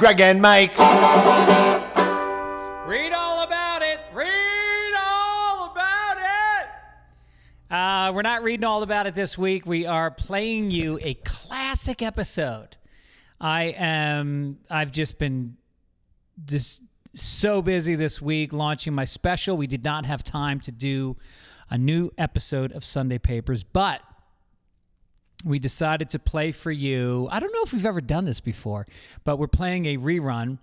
Greg and Mike. Read all about it. Read all about it. We're not reading all about it this week. We are playing you a classic episode. I've just been so busy this week launching my special. We did not have time to do a new episode of Sunday Papers, but we decided to play for you. I don't know if we've ever done this before, but we're playing a rerun,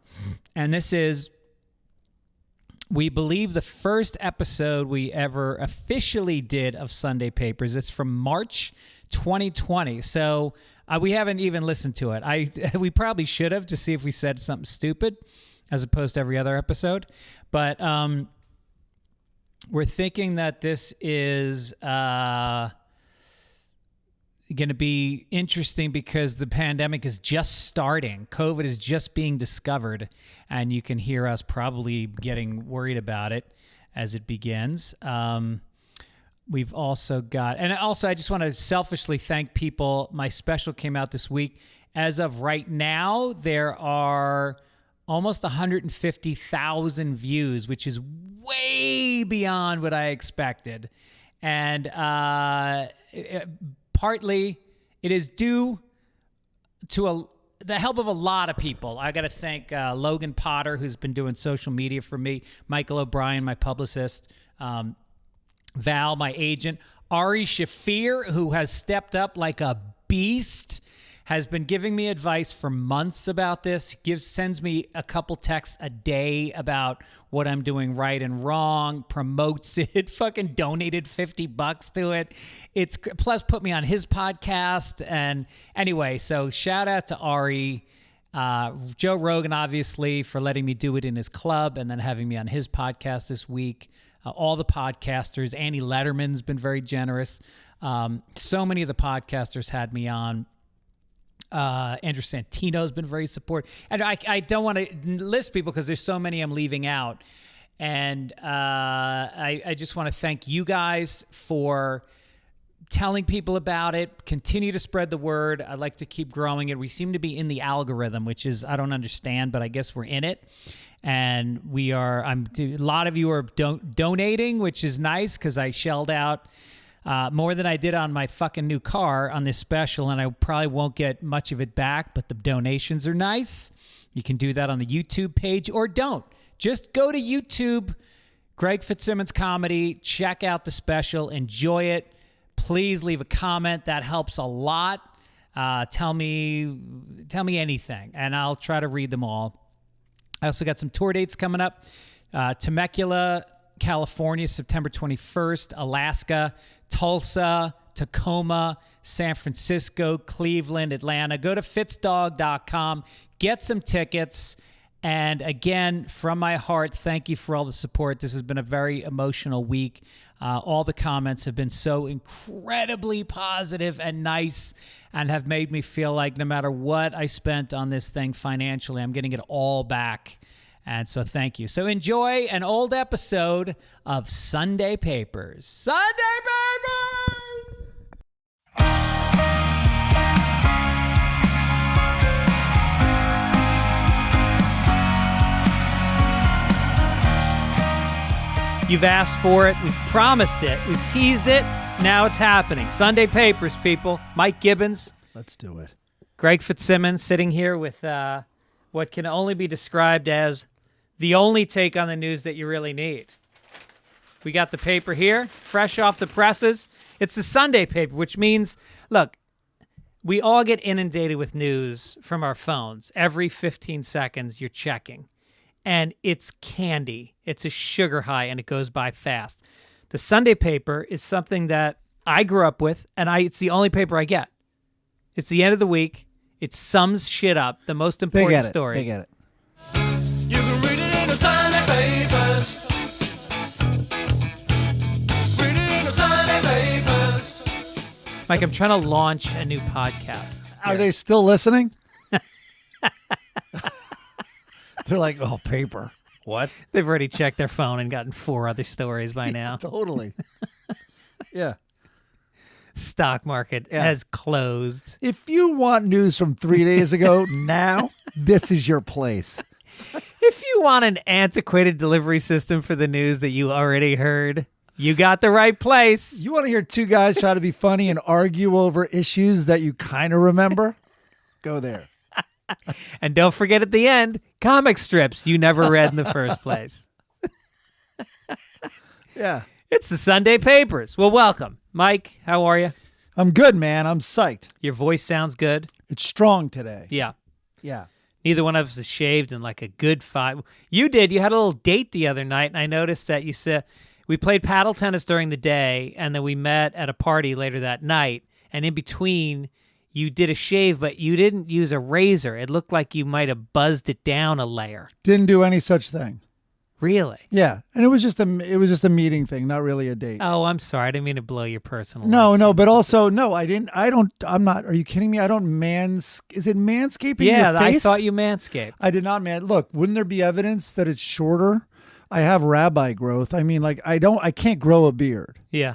and this is, we believe, the first episode we ever officially did of Sunday Papers. It's from March 2020, so we haven't even listened to it. We probably should have, to see if we said something stupid as opposed to every other episode, but we're thinking that this is going to be interesting because the pandemic is just starting. COVID is just being discovered, and you can hear us probably getting worried about it as it begins. We've also got, and also I just want to selfishly thank people. My special came out this week. As of right now, there are almost 150,000 views, which is way beyond what I expected. And partly it is due to the help of a lot of people. I got to thank Logan Potter, who's been doing social media for me, Michael O'Brien, my publicist, Val, my agent, Ari Shafir, who has stepped up like a beast, has been giving me advice for months about this, sends me a couple texts a day about what I'm doing right and wrong, promotes it, fucking donated $50 to it. It's plus put me on his podcast. And anyway, so shout out to Ari, Joe Rogan, obviously, for letting me do it in his club and then having me on his podcast this week. All the podcasters, Annie Letterman's been very generous. So many of the podcasters had me on. Andrew Santino's been very supportive. And I don't want to list people because there's so many I'm leaving out. And I just want to thank you guys for telling people about it. Continue to spread the word. I'd like to keep growing it. We seem to be in the algorithm, which is, I don't understand, but I guess we're in it. And a lot of you are donating, which is nice because I shelled out more than I did on my fucking new car on this special, and I probably won't get much of it back, but the donations are nice. You can do that on the YouTube page, or don't. Just go to YouTube, Greg Fitzsimmons Comedy, check out the special, enjoy it. Please leave a comment. That helps a lot. Tell me anything, and I'll try to read them all. I also got some tour dates coming up. Temecula, California, September 21st, Alaska, Tulsa, Tacoma, San Francisco, Cleveland, Atlanta. Go to fitzdog.com, get some tickets. And again, from my heart, thank you for all the support. This has been a very emotional week. All the comments have been so incredibly positive and nice and have made me feel like no matter what I spent on this thing financially, I'm getting it all back. And so thank you. So enjoy an old episode of Sunday Papers. Sunday Papers! You've asked for it. We've promised it. We've teased it. Now it's happening. Sunday Papers, people. Mike Gibbons. Let's do it. Greg Fitzsimmons sitting here with what can only be described as the only take on the news that you really need. We got the paper here, fresh off the presses. It's the Sunday paper, which means, look, we all get inundated with news from our phones. Every 15 seconds, you're checking. And it's candy. It's a sugar high, and it goes by fast. The Sunday paper is something that I grew up with, and it's the only paper I get. It's the end of the week. It sums shit up, the most important stories. They get it. You can read it in the Sunday papers. Read it in the Sunday papers. Mike, I'm trying to launch a new podcast. Are they still listening? They're like, oh, paper. What? They've already checked their phone and gotten 4 other stories by now. Totally. Yeah. Stock market has closed. If you want news from 3 days ago, now, This is your place. If you want an antiquated delivery system for the news that you already heard, you got the right place. You want to hear two guys try to be funny and argue over issues that you kind of remember? Go there. And don't forget at the end, comic strips you never read in the first place. Yeah. It's the Sunday Papers. Well, welcome. Mike, how are you? I'm good, man. I'm psyched. Your voice sounds good. It's strong today. Yeah. Yeah. Neither one of us is shaved in like a good 5. You did. You had a little date the other night, and I noticed that you said we played paddle tennis during the day, and then we met at a party later that night, and in between you did a shave, but you didn't use a razor. It looked like you might have buzzed it down a layer. Didn't do any such thing. Really? Yeah. And it was just a meeting thing, not really a date. Oh, I'm sorry. I didn't mean to blow your personal No, life. no, but also no, I'm not. Are you kidding me? I don't is it manscaping Yeah, your face? I thought you manscaped. I did not, man. Look, wouldn't there be evidence that it's shorter? I have rabbi growth. I mean, like I can't grow a beard. Yeah.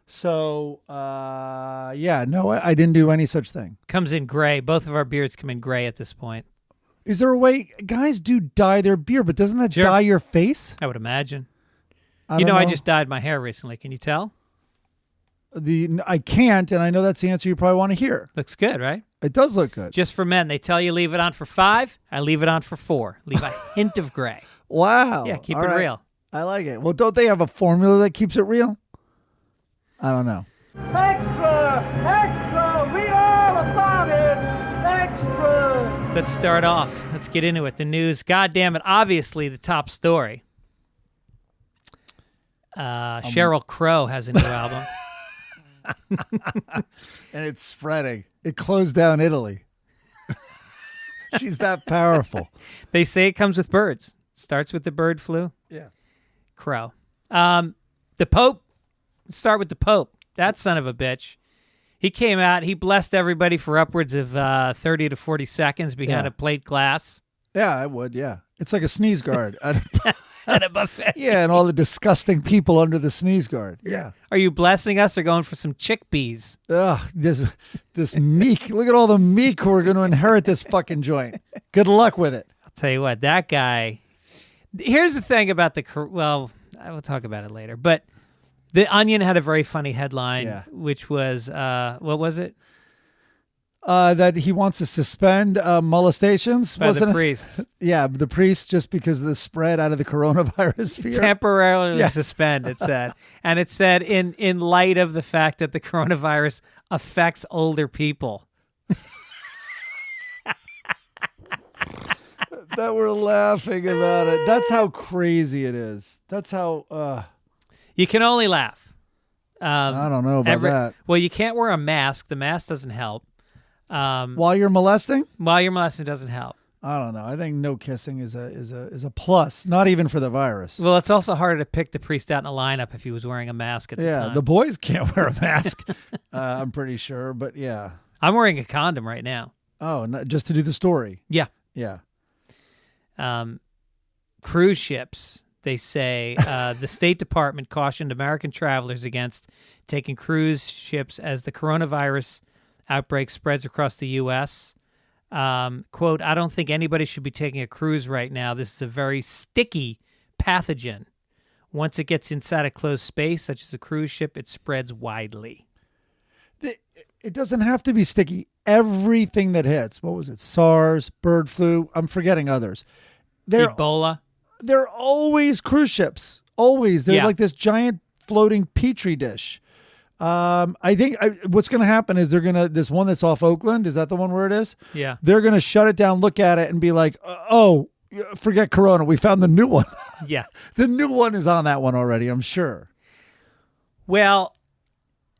So, yeah, no, I didn't do any such thing. Comes in gray. Both of our beards come in gray at this point. Is there a way guys do dye their beard, but doesn't that Sure. dye your face? I would imagine. I You don't know, I just dyed my hair recently. Can you tell? I can't, and I know that's the answer you probably want to hear. Looks good, right? It does look good. Just for men. They tell you leave it on for 5. I leave it on for 4. Leave a hint of gray. Wow. Yeah, keep All it right. real. I like it. Well, don't they have a formula that keeps it real? I don't know. Extra! Extra! Read all about it! Extra! Let's start off. Let's get into it. The news. God damn it. Obviously, the top story. Sheryl Crow has a new album. And it's spreading. It closed down Italy. She's that powerful. They say it comes with birds. Starts with the bird flu. Yeah. Crow. The Pope. Let's start with the Pope. That son of a bitch. He came out. He blessed everybody for upwards of 30 to 40 seconds behind Yeah. a plate glass Yeah, I would. Yeah. It's like a sneeze guard. at a buffet. Yeah, and all the disgusting people under the sneeze guard. Yeah. Are you blessing us or going for some chickpeas? Ugh, this meek. Look at all the meek who are going to inherit this fucking joint. Good luck with it. I'll tell you what, that guy. Here's the thing about well, I will talk about it later. But The Onion had a very funny headline, Yeah. which was, what was it? That he wants to suspend molestations. By wasn't the it? priests. Yeah, the priest, just because of the spread out of the coronavirus fear. Temporarily Yes. suspend, it said. And it said in light of the fact that the coronavirus affects older people. That we're laughing about it. That's how crazy it is. That's how. You can only laugh. I don't know about that. Well, you can't wear a mask. The mask doesn't help. While you're molesting, While you're molesting doesn't help. I don't know. I think no kissing is a plus. Not even for the virus. Well, it's also harder to pick the priest out in a lineup if he was wearing a mask at the Yeah, time. the boys can't wear a mask. I'm pretty sure, but yeah. I'm wearing a condom right now. Oh, no, just to do the story. Yeah. Yeah. Cruise ships, they say, the State Department cautioned American travelers against taking cruise ships as the coronavirus outbreak spreads across the U.S. Quote, I don't think anybody should be taking a cruise right now. This is a very sticky pathogen. Once it gets inside a closed space, such as a cruise ship, it spreads widely. It doesn't have to be sticky. Everything that hits, what was it? SARS, bird flu. I'm forgetting others. Ebola. They're always cruise ships. Always. They're Yeah. like this giant floating petri dish. I think what's going to happen is this one that's off Oakland. Is that the one where it is? Yeah. They're going to shut it down, look at it, and be like, oh, forget Corona. We found the new one. Yeah. The new one is on that one already, I'm sure. Well,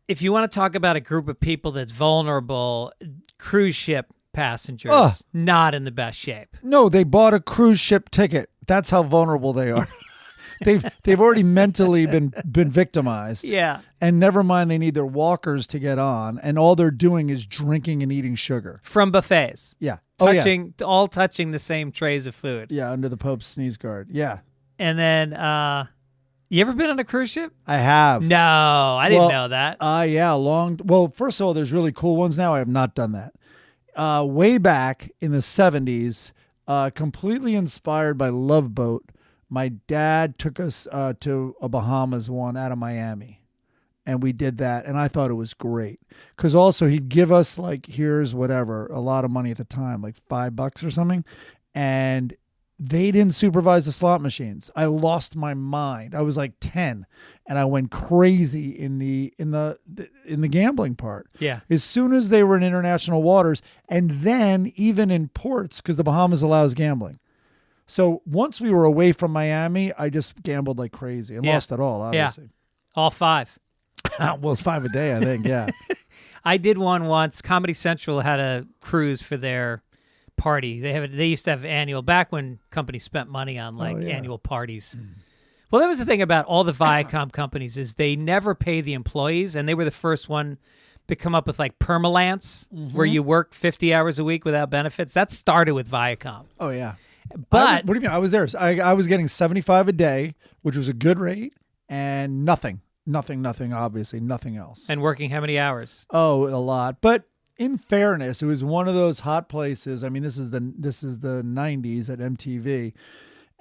if you want to talk about a group of people that's vulnerable, cruise ship passengers, Ugh. not in the best shape. No, they bought a cruise ship ticket. That's how vulnerable they are. They've already mentally been victimized. Yeah. And never mind, they need their walkers to get on, and all they're doing is drinking and eating sugar. From buffets. Yeah. All touching the same trays of food. Yeah, under the Pope's sneeze guard. Yeah. And then, you ever been on a cruise ship? I have. No, I didn't know that. Yeah, well, first of all, there's really cool ones now. I have not done that. way back in the 70s, completely inspired by Love Boat, my dad took us to a Bahamas one out of Miami. And we did that, and I thought it was great. Because also he'd give us, like, here's whatever, a lot of money at the time, like $5 or something. And they didn't supervise the slot machines. I lost my mind. I was like 10, and I went crazy in the gambling part. Yeah. As soon as they were in international waters, and then even in ports, because the Bahamas allows gambling. So once we were away from Miami, I just gambled like crazy and lost it all, obviously. Yeah. All 5. Well, it's 5 a day, I think. Yeah. I did one once. Comedy Central had a cruise for their party. They used to have annual, back when companies spent money on annual parties. Well, that was the thing about all the Viacom companies is they never pay the employees, and they were the first one to come up with like permalance, where you work 50 hours a week without benefits. That started with Viacom. Oh, yeah. But what do you mean? I was there. I was getting $75 a day, which was a good rate, and nothing, obviously, nothing else. And working how many hours? Oh, a lot. But in fairness, it was one of those hot places. I mean, this is the 90s at MTV,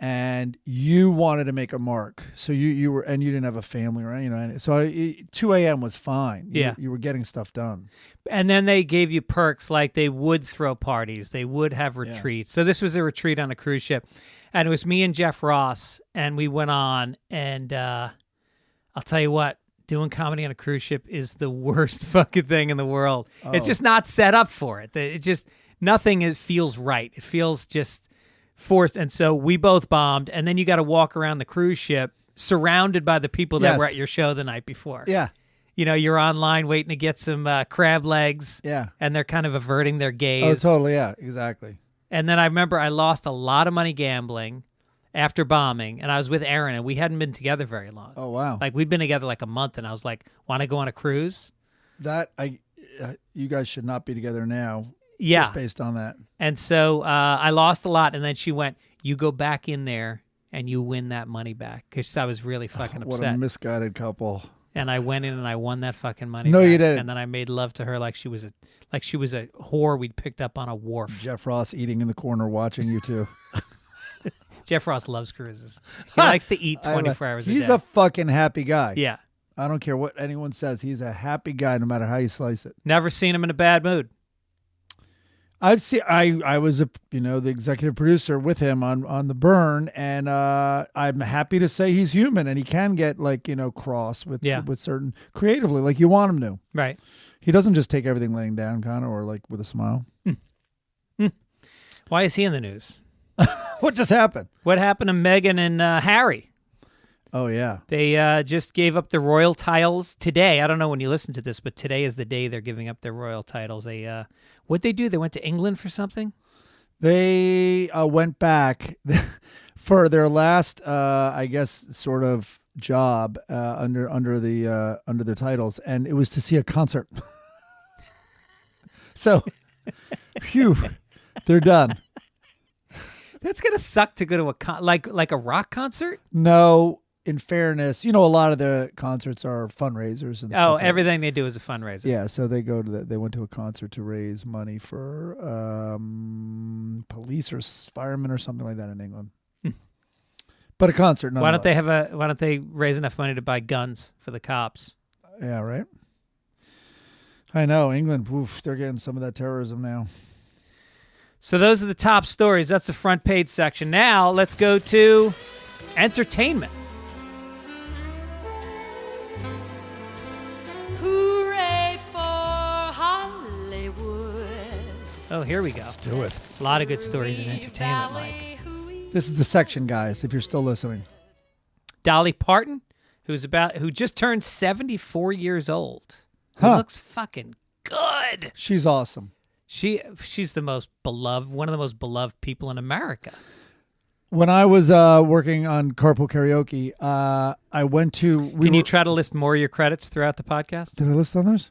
and you wanted to make a mark. So you were, and you didn't have a family, right? So 2 a.m. was fine. You were getting stuff done. And then they gave you perks, like they would throw parties, they would have retreats. So this was a retreat on a cruise ship, and it was me and Jeff Ross, and we went on, and I'll tell you what, doing comedy on a cruise ship is the worst fucking thing in the world. Oh. It's just not set up for it. It's just nothing. It feels right. It feels just forced. And so we both bombed. And then you got to walk around the cruise ship surrounded by the people that were at your show the night before. Yeah. You're online waiting to get some crab legs. Yeah. And they're kind of averting their gaze. Oh, totally. Yeah, exactly. And then I remember I lost a lot of money gambling after bombing, and I was with Aaron, and we hadn't been together very long. Oh, wow. Like, we'd been together like a month, and I was like, want to go on a cruise? You guys should not be together now. Yeah. Just based on that. And so I lost a lot, and then she went, you go back in there, and you win that money back, because I was really fucking upset. What a misguided couple. And I went in, and I won that fucking money No, back. you didn't. And then I made love to her like she was a whore we'd picked up on a wharf. Jeff Ross eating in the corner watching you two. Jeff Ross loves cruises. He likes to eat 24 hours a day. He's a fucking happy guy. Yeah. I don't care what anyone says. He's a happy guy no matter how you slice it. Never seen him in a bad mood. I was the executive producer with him on The Burn, and I'm happy to say he's human, and he can get cross with certain creatively, like you want him to. Right. He doesn't just take everything laying down, kind of, or like with a smile. Why is he in the news? What just happened? What happened to Meghan and Harry? Oh, yeah. They just gave up the royal titles today. I don't know when you listen to this, but today is the day they're giving up their royal titles. What'd they do? They went to England for something? They went back for their last, I guess, sort of job under their titles, and it was to see a concert. So, phew, they're done. That's gonna suck to go to like a rock concert. No, in fairness, a lot of the concerts are fundraisers and stuff. Oh, everything they do is a fundraiser. Yeah, so they went to a concert to raise money for police or firemen or something like that in England. But a concert, Why don't they raise enough money to buy guns for the cops? Yeah, right. I know England. Oof, they're getting some of that terrorism now. So those are the top stories. That's the front page section. Now let's go to entertainment. Hooray for Hollywood. Oh, here we go. Let's do it. A lot of good stories in entertainment, Mike. This is the section, guys, if you're still listening. Dolly Parton, who just turned 74 years old. Who looks fucking good. She's awesome. She's the most beloved, one of the most beloved people in America. When I was working on Carpool Karaoke, I went to... Can you try to list more of your credits throughout the podcast? Did I list others?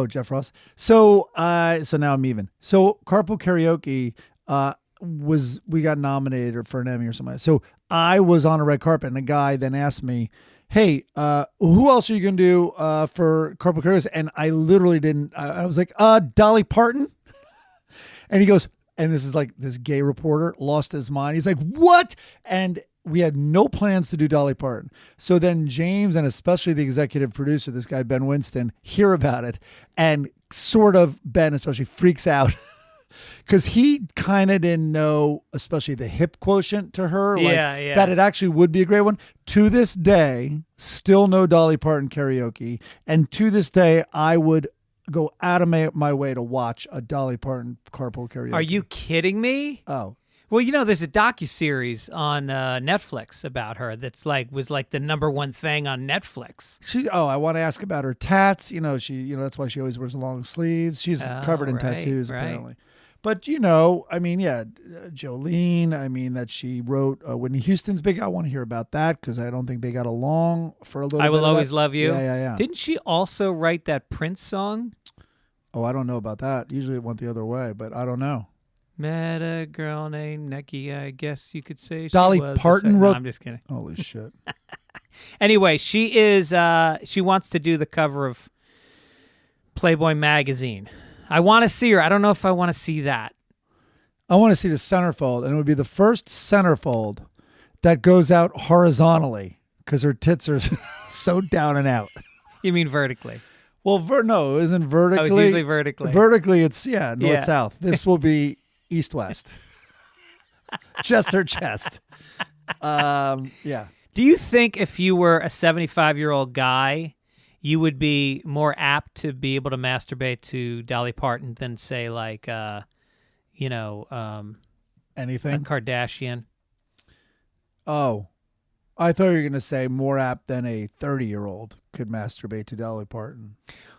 Jeff Ross. So now I'm even. So Carpool Karaoke we got nominated for an Emmy or something. So I was on a red carpet, and a guy then asked me, hey, who else are you going to do for Carpool Karaoke? And I literally didn't. I was like, Dolly Parton. And he goes, and this is like this gay reporter lost his mind. He's like, what? And we had no plans to do Dolly Parton. So then James and especially the executive producer, this guy, Ben Winston, hear about it. And sort of Ben especially freaks out because he kind of didn't know, especially the hip quotient to her, that it actually would be a great one. To this day, still no Dolly Parton karaoke. And to this day, I would go out of my way to watch a Dolly Parton carpool karaoke. Are you kidding me? Oh. Well, there's a docuseries on Netflix about her that's was the number one thing on Netflix. I want to ask about her tats. That's why she always wears long sleeves. She's covered in tattoos, apparently. But, Jolene, that she wrote Whitney Houston's big. I want to hear about that because I don't think they got along for a little bit. I Will Always Love You. Yeah. Didn't she also write that Prince song? Oh, I don't know about that. Usually it went the other way, but I don't know. Met a girl named Neki, I guess you could say. Dolly Parton wrote. No, I'm just kidding. Holy shit. Anyway, she wants to do the cover of Playboy magazine. I want to see her. I don't know if I want to see that. I want to see the centerfold, and it would be the first centerfold that goes out horizontally because her tits are so down and out. You mean vertically? Well, no, it isn't vertically. Oh, it's usually vertically. Vertically, it's north-south. This will be east-west. Just her chest. Yeah. Do you think if you were a 75-year-old guy, you would be more apt to be able to masturbate to Dolly Parton than, say, anything? A Kardashian? Oh. I thought you were going to say more apt than a 30-year-old could masturbate to Dolly Parton.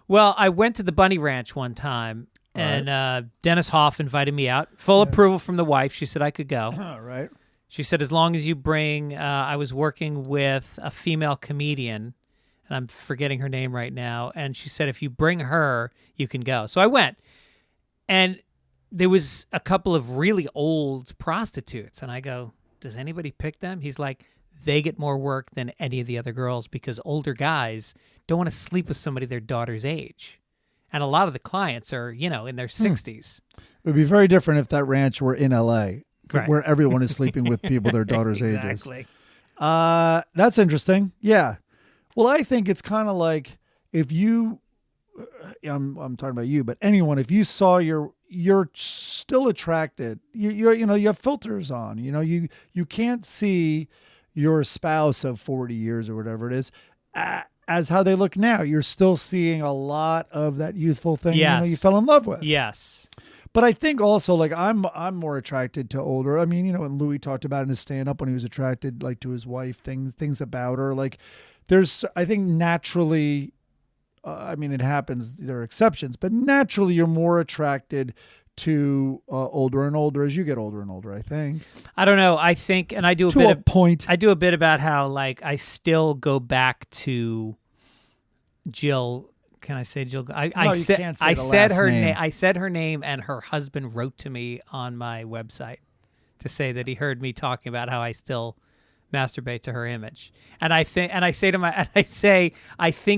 Well, I went to the Bunny Ranch one time, and Dennis Hoff invited me out. Full approval from the wife. She said I could go. Right. She said as long as you bring, I was working with a female comedian, and I'm forgetting her name right now, and she said if you bring her, you can go. So I went, and there was a couple of really old prostitutes, and I go, does anybody pick them? He's like, they get more work than any of the other girls because older guys don't want to sleep with somebody their daughter's age. And a lot of the clients are, in their 60s. It would be very different if that ranch were in L.A., right, where everyone is sleeping with people their daughter's ages. Exactly. That's interesting. Yeah. Well, I think it's kind of like if you, I'm talking about you, but anyone, if you saw you're still attracted, you have filters on, you can't see your spouse of 40 years or whatever it is as how they look now. You're still seeing a lot of that youthful thing you fell in love with. Yes. But I think also I'm more attracted to older. I mean, and Louie talked about in his stand-up when he was attracted to his wife, things about her. There's, I think naturally, it happens, there are exceptions, but naturally you're more attracted to older and older as you get older and older, I think. I don't know. I think, and I do I do a bit about how I still go back to Jill. Can I say Jill? You can't say the last name. I said her name, and her husband wrote to me on my website to say that he heard me talking about how I still masturbate to her image. And I think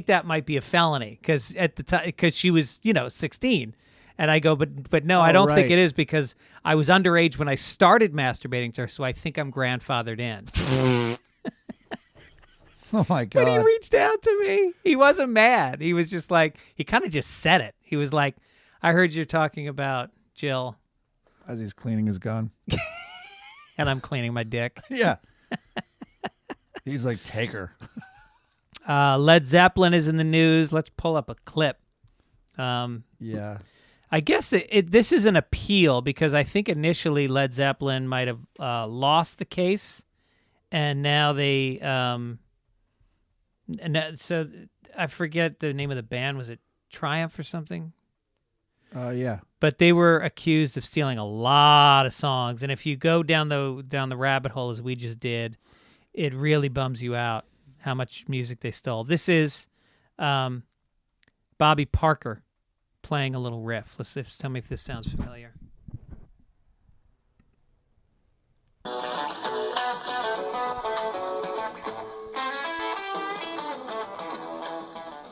that might be a felony because at the time, because she was 16. And I go, but no, I don't think it is because I was underage when I started masturbating to her, so I think I'm grandfathered in. Oh, my God. But he reached out to me. He wasn't mad. He was just he kind of just said it. He was like, I heard you're talking about Jill. As he's cleaning his gun. And I'm cleaning my dick. Yeah. He's like, take her. Led Zeppelin is in the news. Let's pull up a clip. Yeah. I guess this is an appeal because I think initially Led Zeppelin might have lost the case, and now they so I forget the name of the band. Was it Triumph or something? Yeah. But they were accused of stealing a lot of songs, and if you go down the rabbit hole as we just did, it really bums you out how much music they stole. This is Bobby Parker playing a little riff. Let's tell me if this sounds familiar.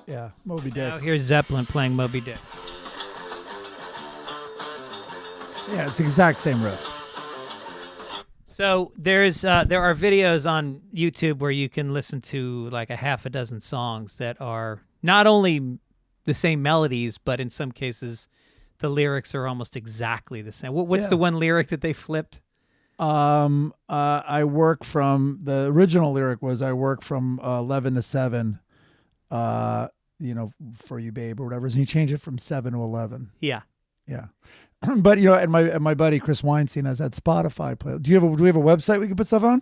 Yeah, Moby Dick. Now here's Zeppelin playing Moby Dick. Yeah, it's the exact same riff. So there are videos on YouTube where you can listen to like a half a dozen songs that are not only the same melodies, but in some cases the lyrics are almost exactly the same. What's the one lyric that they flipped? I work from the original lyric was I work from 11 to 7, for you, babe, or whatever. And he changed it from 7 to 11. Yeah. Yeah. But and my buddy Chris Weinstein has that Spotify playlist. Do we have a website we can put stuff on?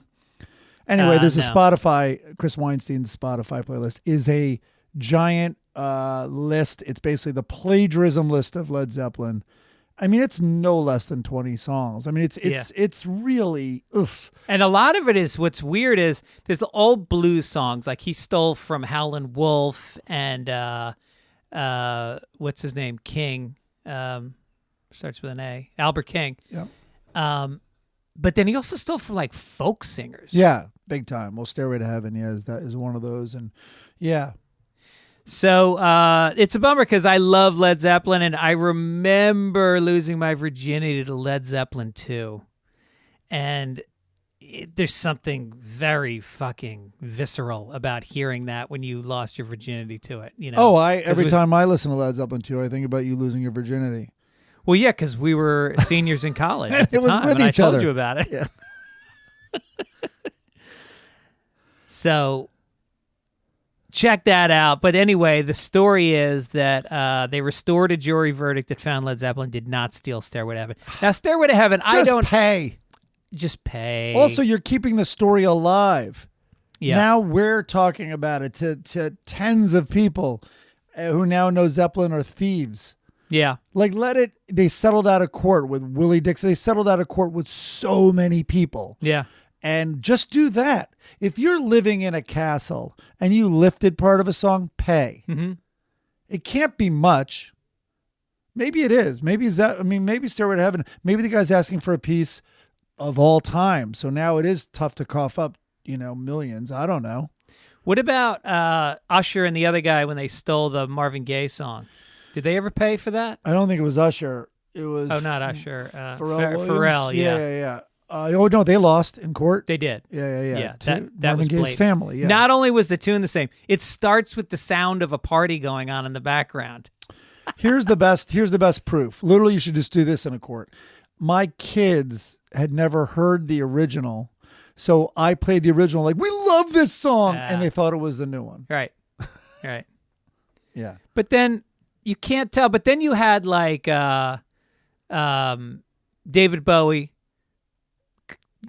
Anyway, there's a Spotify. Chris Weinstein's Spotify playlist is a giant list. It's basically the plagiarism list of Led Zeppelin. I mean, it's no less than 20 songs. I mean, it's really ugh. And a lot of it is what's weird is there's the old blues songs like he stole from Howlin' Wolf and what's his name, King. Starts with an A. Albert King. Yeah. But then he also stole from like folk singers. Yeah, big time. Well, Stairway to Heaven, is one of those, and yeah. So it's a bummer because I love Led Zeppelin, and I remember losing my virginity to Led Zeppelin 2. And there's something very fucking visceral about hearing that when you lost your virginity to it. You know? Every time I listen to Led Zeppelin 2, I think about you losing your virginity. Well, yeah, because we were seniors in college at the time, and I told you about it. Yeah. So check that out. But anyway, the story is that they restored a jury verdict that found Led Zeppelin did not steal Stairway to Heaven. Now, Stairway to Heaven, Just pay. pay. Also, you're keeping the story alive. Yeah. Now we're talking about it to tens of people who now know Zeppelin are thieves. Yeah. Like, they settled out of court with Willie Dixon. They settled out of court with so many people. Yeah. And just do that. If you're living in a castle and you lifted part of a song, pay. Mm-hmm. It can't be much. Maybe it is. Maybe Stairway to Heaven. Maybe the guy's asking for a piece of all time. So now it is tough to cough up, millions. I don't know. What about Usher and the other guy when they stole the Marvin Gaye song? Did they ever pay for that? I don't think it was Usher. It was... Oh, not Usher. Pharrell, yeah. No, they lost in court. They did. Yeah. That Marvin was Gaye's blatant. family. Yeah. Not only was the tune the same, it starts with the sound of a party going on in the background. Here's the best proof. Literally, you should just do this in a court. My kids had never heard the original, so I played the original like, we love this song, and they thought it was the new one. Right. Yeah. But then you can't tell. But then you had like David Bowie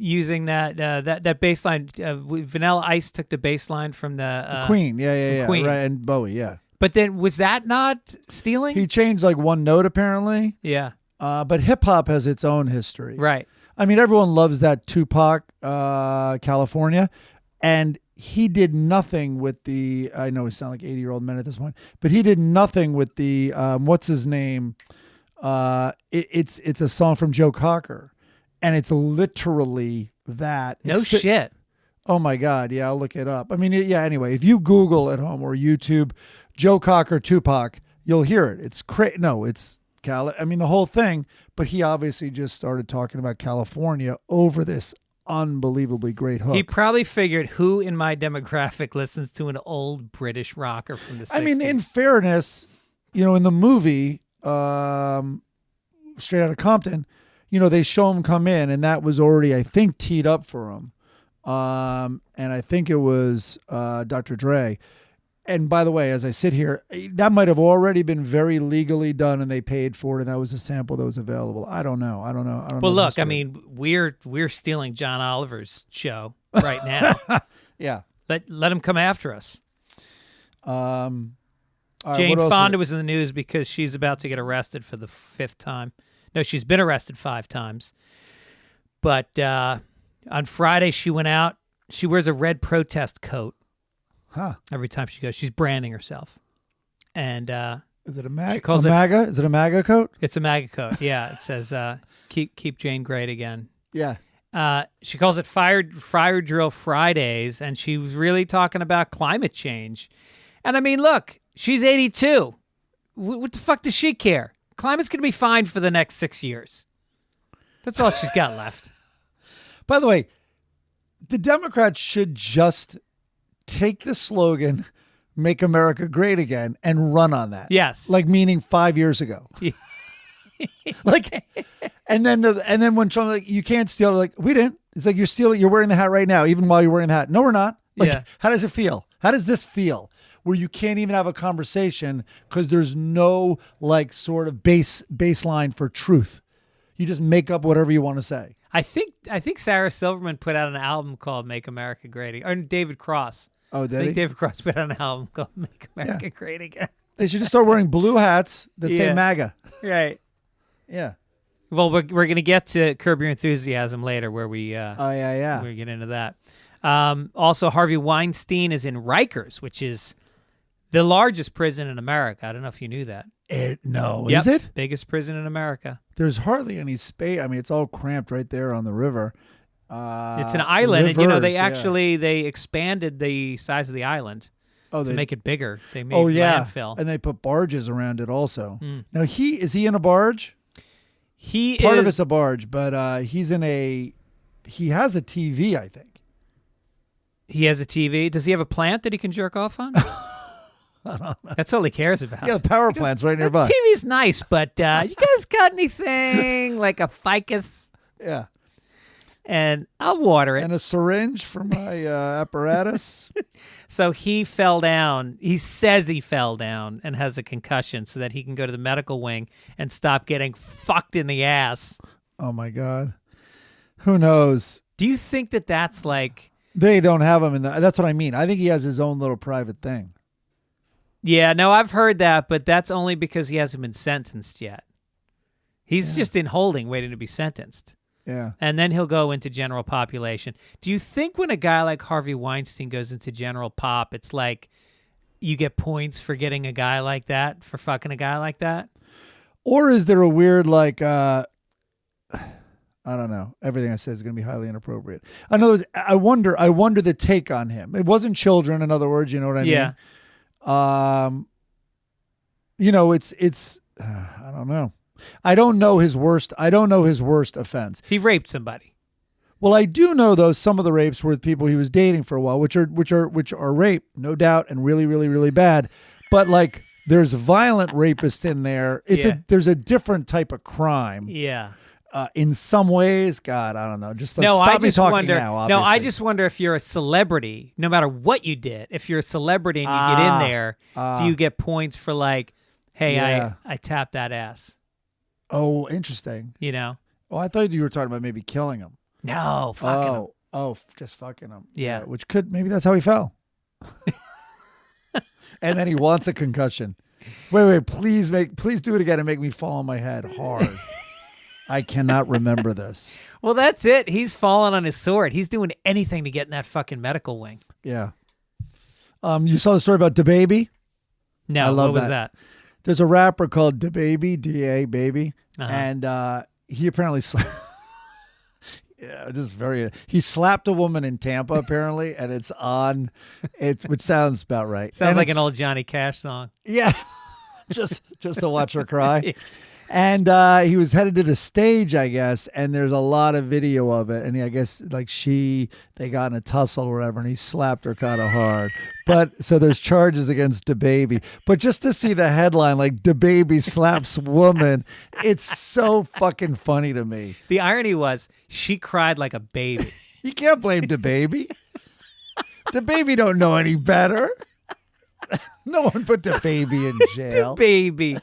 using that bass line. Vanilla Ice took the bass line from the Queen. Yeah. Queen. Right, and Bowie, yeah. But then was that not stealing? He changed like one note apparently. Yeah. But hip hop has its own history. Right. I mean, everyone loves that Tupac, California, and he did nothing with the. I know we sound like 80-year-old men at this point, but he did nothing with the. What's his name? It's a song from Joe Cocker, and it's literally that. No shit. Oh my God! Yeah, I'll look it up. I mean, yeah. Anyway, if you Google at home or YouTube, Joe Cocker Tupac, you'll hear it. It's it's I mean, the whole thing. But he obviously just started talking about California over this unbelievably great hook. He probably figured who in my demographic listens to an old British rocker from the 60s. I mean, in fairness, in the movie Straight Outta Compton, they show him come in, and that was already, I think, teed up for him. And I think it was Dr. Dre. And by the way, as I sit here, that might have already been very legally done, and they paid for it, and that was a sample that was available. I don't know. Well, look, I mean, we're stealing John Oliver's show right now. Yeah. Let him come after us. All right, Jane Fonda was in the news because she's about to get arrested for the 5th time. No, she's been arrested 5 times. But on Friday, she went out. She wears a red protest coat. Huh. Every time she goes, she's branding herself. And is it a MAGA? She calls MAGA? Is it a MAGA coat? It's a MAGA coat. Yeah, it says keep Jane great again. Yeah. She calls it Fire Drill Fridays, and she was really talking about climate change. And I mean, look, she's 82. What the fuck does she care? Climate's going to be fine for the next 6 years. That's all she's got left. By the way, the Democrats should just take the slogan, "Make America Great Again," and run on that. Yes. Like meaning 5 years ago. Like, and then when Trump, like, you can't steal, like, we didn't. It's like, you're wearing the hat right now, even while you're wearing the hat. No, we're not. Like, Yeah. How does it feel? How does this feel? Where you can't even have a conversation because there's no like sort of baseline for truth. You just make up whatever you want to say. I think Sarah Silverman put out an album called "Make America Great Again," or David Cross. Oh, I did think he? David Cross put out an album called "Make America Great Again." They should just start wearing blue hats that say Yeah. MAGA. Right. Yeah. Well, we're going to get to Curb Your Enthusiasm later, where we Oh, yeah. we get into that. Also, Harvey Weinstein is in Rikers, which is the largest prison in America. I don't know if you knew that. No, Yep. is it? Biggest prison in America. There's hardly any space. I mean, it's all cramped right there on the river. It's an island, and they rivers, they expanded the size of the island to make it bigger. They made landfill. and they put barges around it also. Mm. Now is he in a barge? Part of it's a barge, but he has a TV, I think. He has a TV. Does he have a plant that he can jerk off on? I don't know. That's all he cares about. Yeah, the power plant's right nearby. TV's nice, but you guys got anything like a ficus? Yeah. And I'll water it. And a syringe for my apparatus. So he fell down. He says he fell down and has a concussion so that he can go to the medical wing and stop getting fucked in the ass. Oh, my God. Who knows? Do you think that that's like... They don't have him that's what I mean. I think he has his own little private thing. Yeah, no, I've heard that, but that's only because he hasn't been sentenced yet. He's just in holding, waiting to be sentenced. Yeah. And then he'll go into general population. Do you think when a guy like Harvey Weinstein goes into general pop, it's like you get points for getting a guy like that, for fucking a guy like that? Or is there a weird, like, I don't know. Everything I said is going to be highly inappropriate. In other words, I wonder the take on him. It wasn't children, in other words, you know what I mean? Yeah. It's I don't know. I don't know his worst offense. He raped somebody. Well, I do know though some of the rapes were with people he was dating for a while, which are rape, no doubt, and really, really, really bad. But like, there's violent rapists in there. There's a different type of crime. Yeah. In some ways, God, I don't know. Just No, stop I me just talking wonder. now. No, I obviously. just wonder if you're a celebrity, no matter what you did. If you're a celebrity and you get in there, do you get points for like, hey, Yeah. I tapped that ass? Oh, interesting. You know? Oh, I thought you were talking about maybe killing him. No, fucking him. Just fucking him. Yeah. Which maybe that's how he fell. And then he wants a concussion. Wait, please do it again and make me fall on my head hard. I cannot remember this. Well, that's it. He's falling on his sword. He's doing anything to get in that fucking medical wing. Yeah. You saw the story about DaBaby? No, I love what was that. that? There's a rapper called DaBaby, D-A Baby, Uh-huh. and he apparently he slapped a woman in Tampa apparently, and which sounds about right. Sounds And like an it's- old Johnny Cash song. Yeah, just to watch her cry. And he was headed to the stage, I guess, and there's a lot of video of it. And I guess like they got in a tussle or whatever, and he slapped her kind of hard. But so there's charges against DaBaby. But just to see the headline, like DaBaby slaps woman, it's so fucking funny to me. The irony was she cried like a baby. You can't blame DaBaby. DaBaby don't know any better. No one put DaBaby in jail. Baby.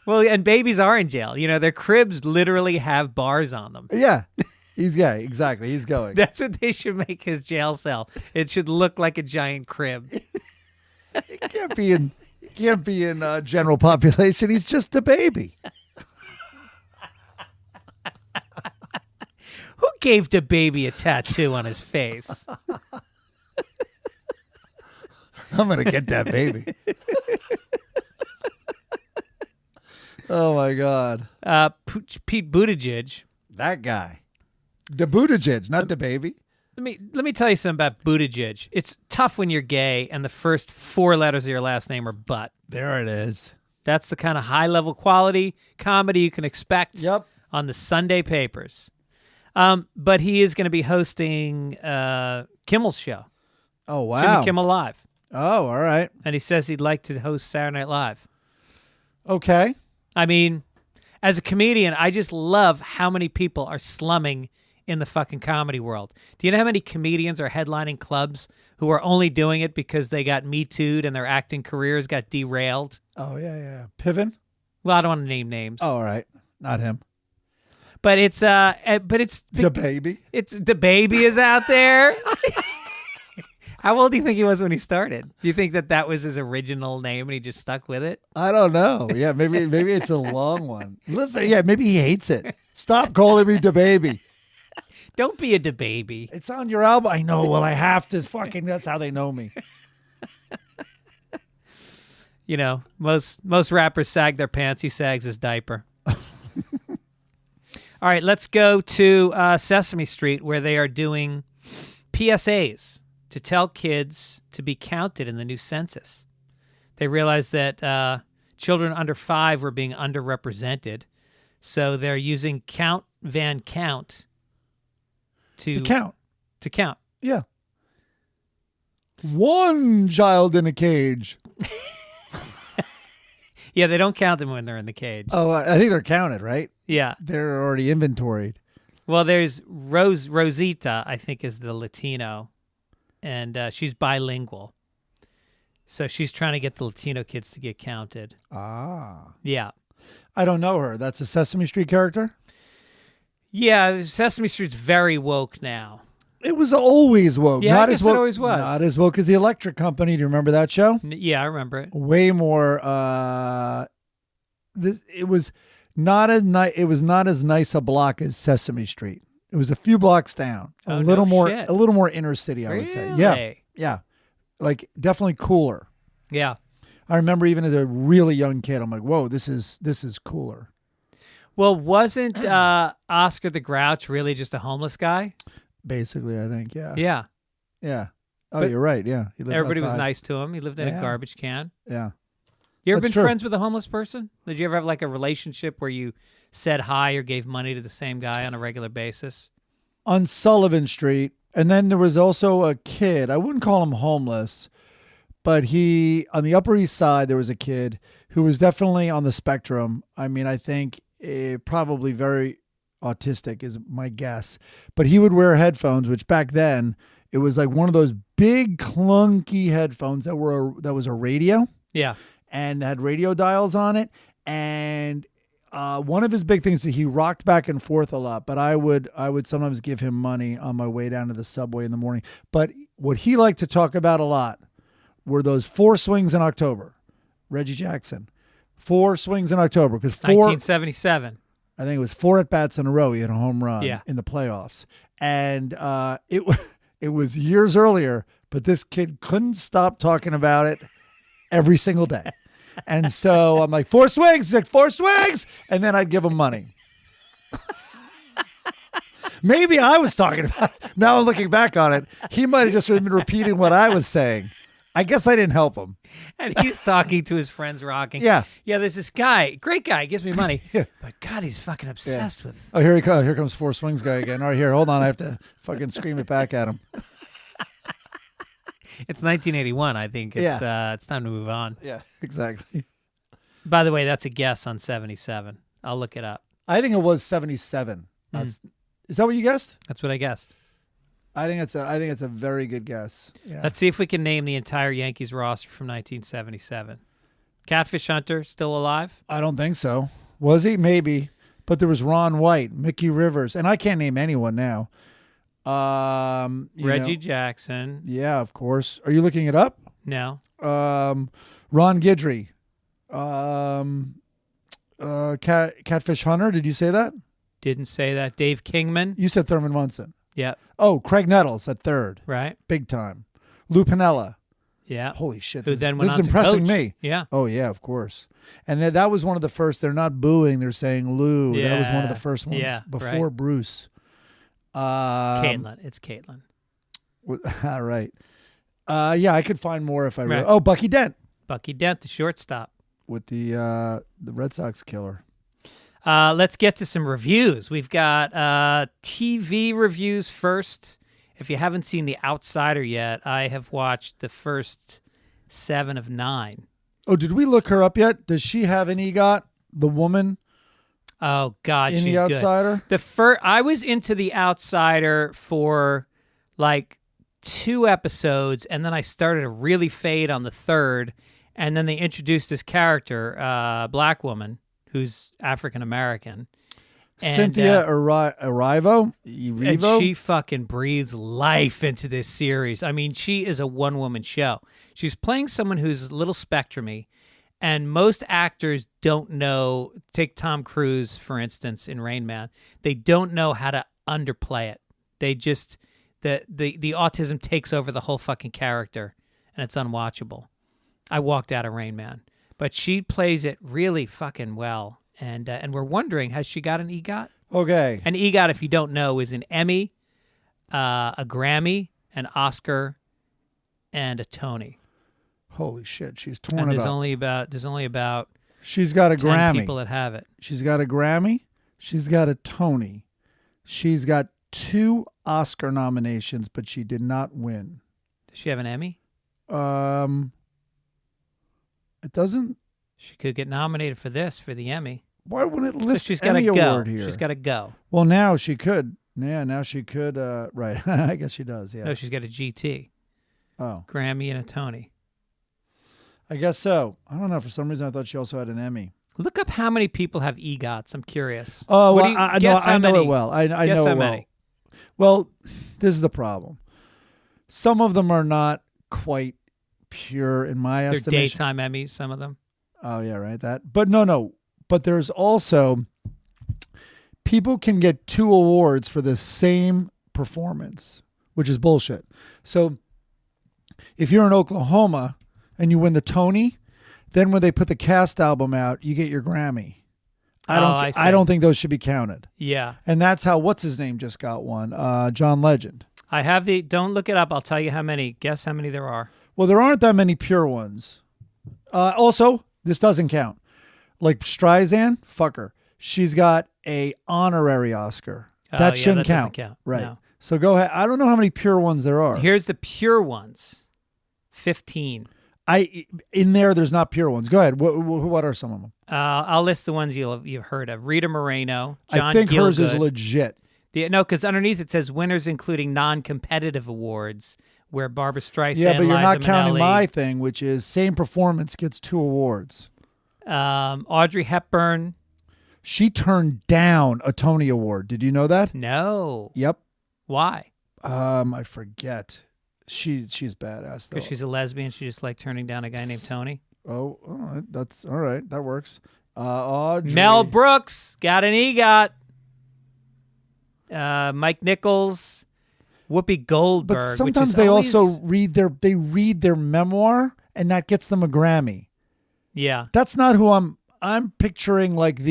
Well, and babies are in jail. You know, their cribs literally have bars on them. Yeah. Exactly. He's going. That's what they should make his jail cell. It should look like a giant crib. He can't be in general population. He's just a baby. Who gave the baby a tattoo on his face? I'm gonna get that baby. Oh my God. Pete Buttigieg. That guy. The Buttigieg, not the baby. Let me tell you something about Buttigieg. It's tough when you're gay and the first 4 letters of your last name are butt. There it is. That's the kind of high-level quality comedy you can expect Yep. on the Sunday papers. But he is going to be hosting Kimmel's show. Oh, wow. Jimmy Kimmel Live. Oh, all right. And he says he'd like to host Saturday Night Live. Okay. I mean, as a comedian, I just love how many people are slumming in the fucking comedy world. Do you know how many comedians are headlining clubs who are only doing it because they got Me Too'd and their acting careers got derailed? Oh, yeah. Piven? Well, I don't want to name names. Oh, all right. Not him. But it's The baby. It's the baby is out there. How old do you think he was when he started? Do you think that was his original name and he just stuck with it? I don't know. Yeah, maybe it's a long one. Listen, yeah, maybe he hates it. Stop calling me the baby. Don't be a baby. It's on your album. I know. Well, I have to. Fucking. That's how they know me. You know, most rappers sag their pants. He sags his diaper. All right, let's go to Sesame Street, where they are doing PSAs to tell kids to be counted in the new census. They realized that children under 5 were being underrepresented, so they're using Count Van Count to count. To count. Yeah. One child in a cage. Yeah, they don't count them when they're in the cage. Oh, I think they're counted, right? Yeah. They're already inventoried. Well, there's Rosita, I think, is the Latino, and she's bilingual. So she's trying to get the Latino kids to get counted. Ah. Yeah. I don't know her. That's a Sesame Street character? Yeah, Sesame Street's very woke now. It was always woke. Yeah, Not I guess as woke, it always was. Not as woke as the Electric Company. Do you remember that show? Yeah, I remember it. Way more. It was not as nice a block as Sesame Street. It was a few blocks down. Oh, A little shit. more inner city, I would say. Yeah, Really? yeah, like definitely cooler. Yeah. I remember even as a really young kid, I'm like, whoa, this is cooler. Well, wasn't Oscar the Grouch really just a homeless guy? Basically, I think, yeah. Yeah. Yeah. Oh, But you're right. Yeah. He lived Everybody was outside. nice to him. He lived in a Yeah. garbage can. Yeah. You ever That's been true. friends with a homeless person? Did you ever have like a relationship where you said hi or gave money to the same guy on a regular basis? On Sullivan Street. And then there was also a kid. I wouldn't call him homeless, but on the Upper East Side, there was a kid who was definitely on the spectrum. I mean, I think probably very autistic is my guess. But he would wear headphones, which back then, it was like one of those big clunky headphones that was a radio. Yeah. And had radio dials on it. And one of his big things is he rocked back and forth a lot, but I would sometimes give him money on my way down to the subway in the morning. But what he liked to talk about a lot were those 4 swings in October. Reggie Jackson. 4 swings in October. Because 1977. I think it was 4 at-bats in a row. He had a home run in the playoffs. And it was years earlier, but this kid couldn't stop talking about it every single day. And so I'm like, 4 swings. He's like, 4 swings. And then I'd give him money. Maybe I was talking about it. Now I'm looking back on it. He might have just been repeating what I was saying. I guess I didn't help him. And he's talking to his friends rocking. Yeah. Yeah, there's this guy, great guy, gives me money. Yeah. But God, he's fucking obsessed with. Oh, here he comes. Here comes 4 swings guy again. All right, here, hold on. I have to fucking scream it back at him. It's 1981. I think it's time to move on. Yeah, exactly. By the way, that's a guess on 77. I'll look it up. I think it was 77. Is that what you guessed? That's what I guessed. I think it's a very good guess. Yeah. Let's see if we can name the entire Yankees roster from 1977. Catfish Hunter still alive? I don't think so. Was he? Maybe. But there was Ron White, Mickey Rivers, and I can't name anyone now. Reggie Jackson. Yeah, of course. Are you looking it up? No. Ron Guidry. Catfish Hunter. Did you say that? Didn't say that. Dave Kingman. You said Thurman Munson. Yep. Oh, Craig Nettles at third. Right. Big time. Lou Piniella. Yeah. Holy shit. Who then This went is on to impressing coach. me. Yeah. Oh, yeah, of course. And that was one of the first. They're not booing. They're saying Lou. That was one of the first ones before Bruce. Caitlin. It's Caitlin. All right. Yeah, I could find more if I Right. Oh, Bucky Dent Bucky Dent, the shortstop. with the Red Sox killer. Let's get to some reviews. We've got TV reviews first. If you haven't seen The Outsider yet, I have watched the first 7 of 9. Oh, did we look her up yet? Does she have an EGOT? The woman Oh God, in she's The Outsider? good. I was into The Outsider for like 2 episodes, and then I started to really fade on the 3rd, and then they introduced this character, black woman who's African American. Cynthia Erivo? And she fucking breathes life into this series. I mean, she is a one-woman show. She's playing someone who's a little spectrumy, and most actors don't know. Take Tom Cruise, for instance, in Rain Man. They don't know how to underplay it. They just the autism takes over the whole fucking character, and it's unwatchable. I walked out of Rain Man, but she plays it really fucking well. And we're wondering, has she got an EGOT? Okay. An EGOT, if you don't know, is an Emmy, a Grammy, an Oscar, and a Tony. Holy shit, she's torn And there's about. only about She's got a 10 Grammy. people that have it. She's got a Grammy. She's got a Tony. She's got 2 Oscar nominations, but she did not win. Does she have an Emmy? It doesn't. She could get nominated for the Emmy. Why wouldn't it So list she's got to Emmy go. award here? She's got to go. Well, now she could. Yeah, now she could. Right. I guess she does. Yeah. No, she's got a GT, Oh, Grammy, and a Tony. I guess so. I don't know. For some reason, I thought she also had an Emmy. Look up how many people have EGOTs. I'm curious. Oh, What well, do you- I know. guess how I know many? it well. I Guess know how it well. many? Well, this is the problem. Some of them are not quite pure in my They're estimation. daytime Emmys, some of them. Oh yeah, right. That. But no. But there's also people can get 2 awards for the same performance, which is bullshit. So if you're in Oklahoma and you win the Tony, then when they put the cast album out, you get your Grammy. I see. I don't think those should be counted. Yeah. And that's how what's his name just got one, John Legend. I have don't look it up. I'll tell you how many. Guess how many there are. Well, there aren't that many pure ones. Also, this doesn't count. Like Streisand, fuck her. She's got a honorary Oscar. Oh, That yeah, shouldn't that doesn't count. count. Right. No. So go ahead. I don't know how many pure ones there are. Here's the pure ones. 15. In there's not pure ones. Go ahead. What are some of them? I'll list the ones you've heard of. Rita Moreno, John I think hers is Gielgud. legit. No, because underneath it says winners including non-competitive awards, where Barbara Streisand, Yeah, but you're not Liza counting Minnelli, my thing, which is same performance gets 2 awards. Audrey Hepburn. She turned down a Tony Award. Did you know that? No. Yep. Why? I forget. She's badass though. Because she's a lesbian. She just like turning down a guy named Tony. Oh, that's all right. That works. Audrey. Mel Brooks got an EGOT. Mike Nichols, Whoopi Goldberg. But which sometimes is they always, also read their memoir, and that gets them a Grammy. Yeah. That's not who I'm picturing. Like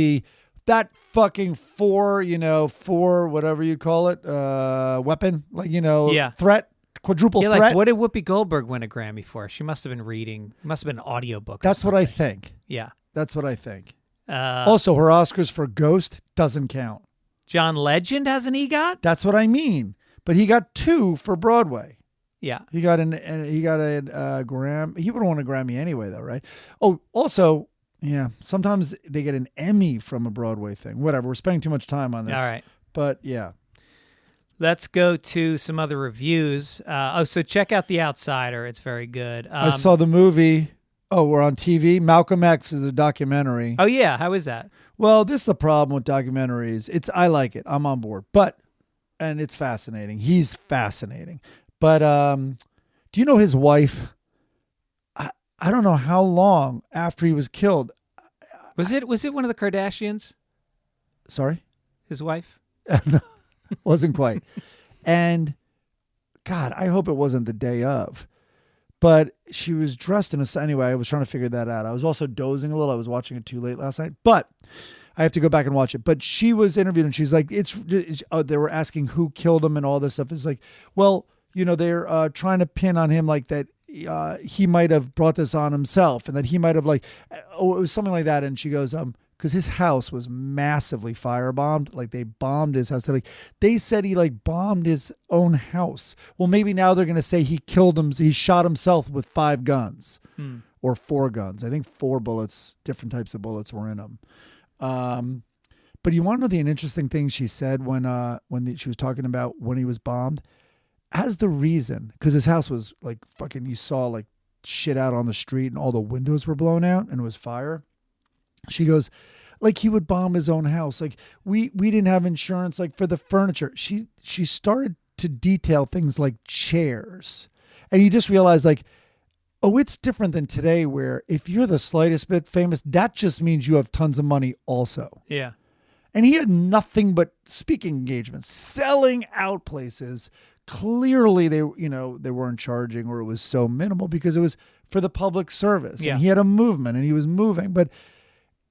that fucking four whatever you call it, weapon, like Yeah. threat, quadruple Yeah, threat. like what did Whoopi Goldberg win a Grammy for? She must have been reading. Must have been an audiobook. That's what I think. Yeah. That's what I think. Uh, Also, her Oscars for Ghost doesn't count. John Legend has an EGOT? That's what I mean. But he got 2 for Broadway. Yeah. He got a Grammy. He would have won a Grammy anyway, though, right? Oh, also, yeah. Sometimes they get an Emmy from a Broadway thing. Whatever. We're spending too much time on this. All right. But yeah. Let's go to some other reviews. So check out The Outsider. It's very good. I saw the movie. Oh, we're on TV. Malcolm X is a documentary. Oh, yeah. How is that? Well, this is the problem with documentaries. I like it. I'm on board. And it's fascinating. He's fascinating. But do you know his wife? I don't know how long after he was killed. Was it one of the Kardashians? Sorry? His wife? Wasn't quite. And God, I hope it wasn't the day of. But she was dressed in anyway, I was trying to figure that out. I was also dozing a little. I was watching it too late last night. But I have to go back and watch it. But she was interviewed and she's like, they were asking who killed him and all this stuff. It's like, well, they're trying to pin on him like that he might have brought this on himself and that he might have it was something like that. And she goes, because his house was massively firebombed. Like they bombed his house. They said he like bombed his own house. Well, maybe now they're going to say he killed him. He shot himself with 5 guns or 4 guns. I think 4 bullets, different types of bullets were in them. But you want to know the interesting thing she said when she was talking about when he was bombed? As the reason, because his house was like fucking, you saw like shit out on the street and all the windows were blown out and it was fire. She goes, like he would bomb his own house. Like we didn't have insurance like for the furniture. She started to detail things like chairs. And you just realize like, oh, it's different than today where if you're the slightest bit famous, that just means you have tons of money also. Yeah. And he had nothing but speaking engagements, selling out places. Clearly they weren't charging or it was so minimal because it was for the public service. Yeah. And he had a movement and he was moving. But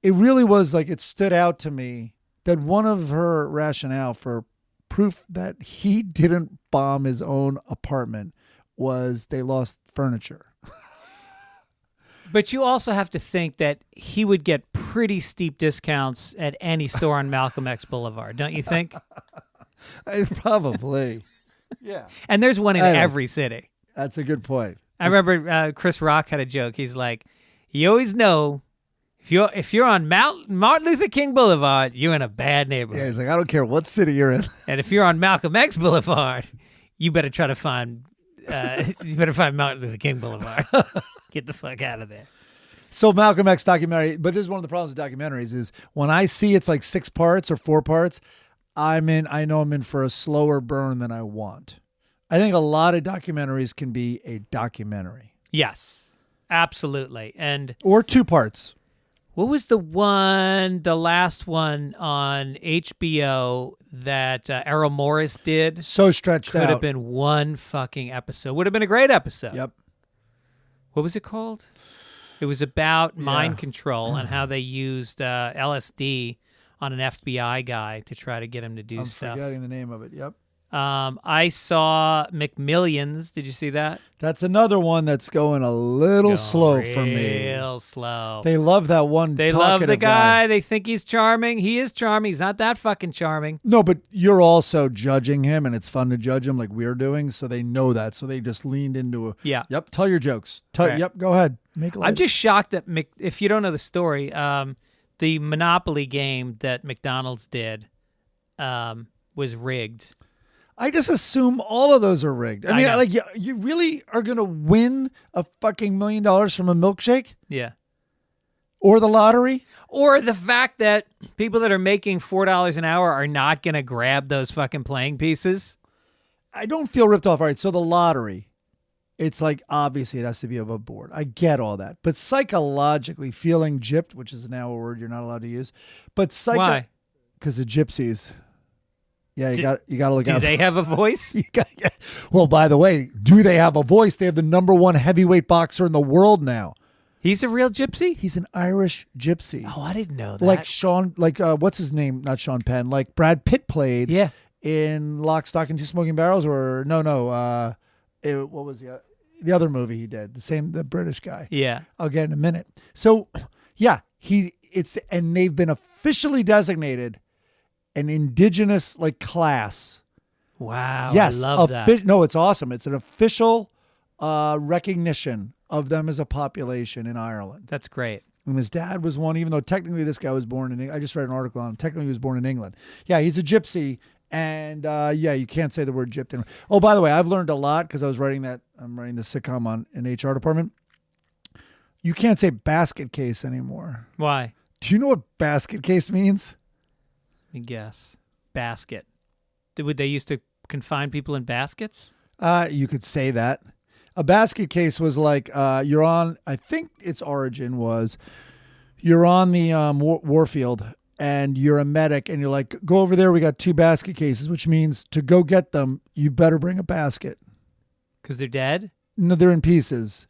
it really was like, it stood out to me that one of her rationale for proof that he didn't bomb his own apartment was they lost furniture. But you also have to think that he would get pretty steep discounts at any store on Malcolm X Boulevard, don't you think? Probably. Yeah. And there's one in every city. That's a good point. I remember Chris Rock had a joke. He's like, you always know if you're on Martin Luther King Boulevard, you're in a bad neighborhood. Yeah, he's like, I don't care what city you're in. And if you're on Malcolm X Boulevard, you better try to find Martin Luther King Boulevard. Get the fuck out of there. So Malcolm X documentary, but this is one of the problems with documentaries is when I see it's like 6 parts or 4 parts, I know I'm in for a slower burn than I want. I think a lot of documentaries can be a documentary. Yes, absolutely. Or 2 parts. What was the last one on HBO that Errol Morris did? So stretched out. Could have been 1 fucking episode. Would have been a great episode. Yep. What was it called? It was about mind control and how they used LSD on an FBI guy to try to get him to do stuff. I'm forgetting the name of it. Yep. I saw McMillions. Did you see that? That's another one that's going a little slow for me. Real slow. They love that one. They love the guy. They think he's charming. He is charming. He's not that fucking charming. No, but you're also judging him, and it's fun to judge him like we're doing. So they know that. So they just leaned into a. Yeah. Yep. Tell your jokes. Right. Yep. Go ahead. Make I'm just shocked that if you don't know the story, the Monopoly game that McDonald's did was rigged. I just assume all of those are rigged. I mean, know. like, you really are going to win a fucking $1 million from a milkshake? Yeah. Or the lottery? Or the fact that people that are making $4 an hour are not going to grab those fucking playing pieces. I don't feel ripped off. All right, so the lottery, it's like, obviously it has to be above board. I get all that. But psychologically, feeling gypped, which is now a word you're not allowed to use. But Why? Because the gypsies. Yeah, you got to look out. Do they have a voice? Well, by the way, do they have a voice? They have the #1 heavyweight boxer in the world now. He's a real gypsy? He's an Irish gypsy. Oh, I didn't know that. What's his name? Not Sean Penn. Like Brad Pitt played in Lock, Stock, and Two Smoking Barrels, or no. What was the other movie he did? The British guy. Yeah. I'll get in a minute. So, yeah, and they've been officially designated an indigenous class. Wow. Yes. I love that. No, it's awesome. It's an official recognition of them as a population in Ireland. That's great. And his dad was one, even though technically this guy was born in England. I just read an article on him. Technically he was born in England. Yeah, he's a gypsy. And you can't say the word gypped. Oh, by the way, I've learned a lot because I'm writing the sitcom on an HR department. You can't say basket case anymore. Why? Do you know what basket case means? Let me guess. Basket. Would they used to confine people in baskets? You could say that. A basket case was like you're on, I think its origin was you're on the warfield and you're a medic and you're like, go over there, we got 2 basket cases, which means to go get them, you better bring a basket. Because they're dead? No, they're in pieces.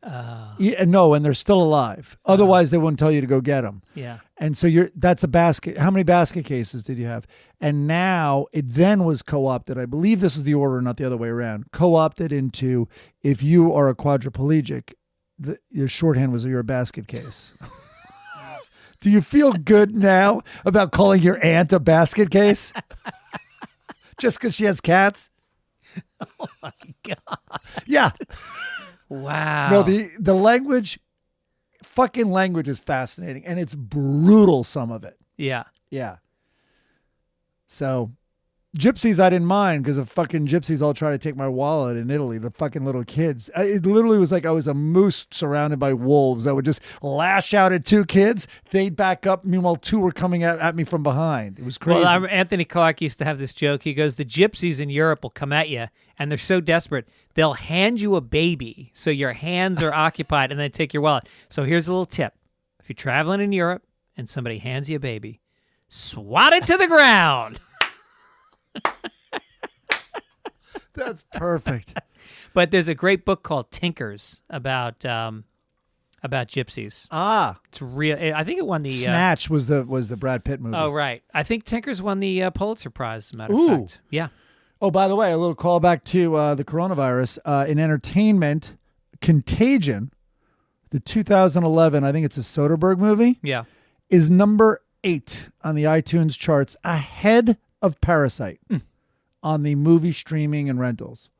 Yeah, no, and they're still alive. Otherwise, they wouldn't tell you to go get them. Yeah. And so that's a basket. How many basket cases did you have? And now it then was co-opted. I believe this is the order, not the other way around. Co-opted into if you are a quadriplegic, your shorthand was you're a basket case. Do you feel good now about calling your aunt a basket case? Just because she has cats? Oh my God. Yeah. Wow. No, the language, fucking language is fascinating, and it's brutal, some of it. Yeah. Yeah. So, gypsies I didn't mind because the fucking gypsies all try to take my wallet in Italy, the fucking little kids. It literally was like I was a moose surrounded by wolves that would just lash out at two kids. They'd back up. Meanwhile, two were coming at me from behind. It was crazy. Well, Anthony Clark used to have this joke. He goes, the gypsies in Europe will come at you, and they're so desperate, they'll hand you a baby so your hands are occupied and they take your wallet. So here's a little tip. If you're traveling in Europe and somebody hands you a baby, swat it to the ground. That's perfect. But there's a great book called Tinkers about gypsies. Ah, It's real. I think it won the Snatch was the Brad Pitt movie. Oh, right. I think Tinkers won the Pulitzer Prize, as a matter Ooh. of fact. Yeah. Oh, by the way, a little callback to the coronavirus. In entertainment, Contagion, the 2011, I think it's a Soderbergh movie, Yeah. is number 8 on the iTunes charts, ahead of Parasite on the movie streaming and rentals.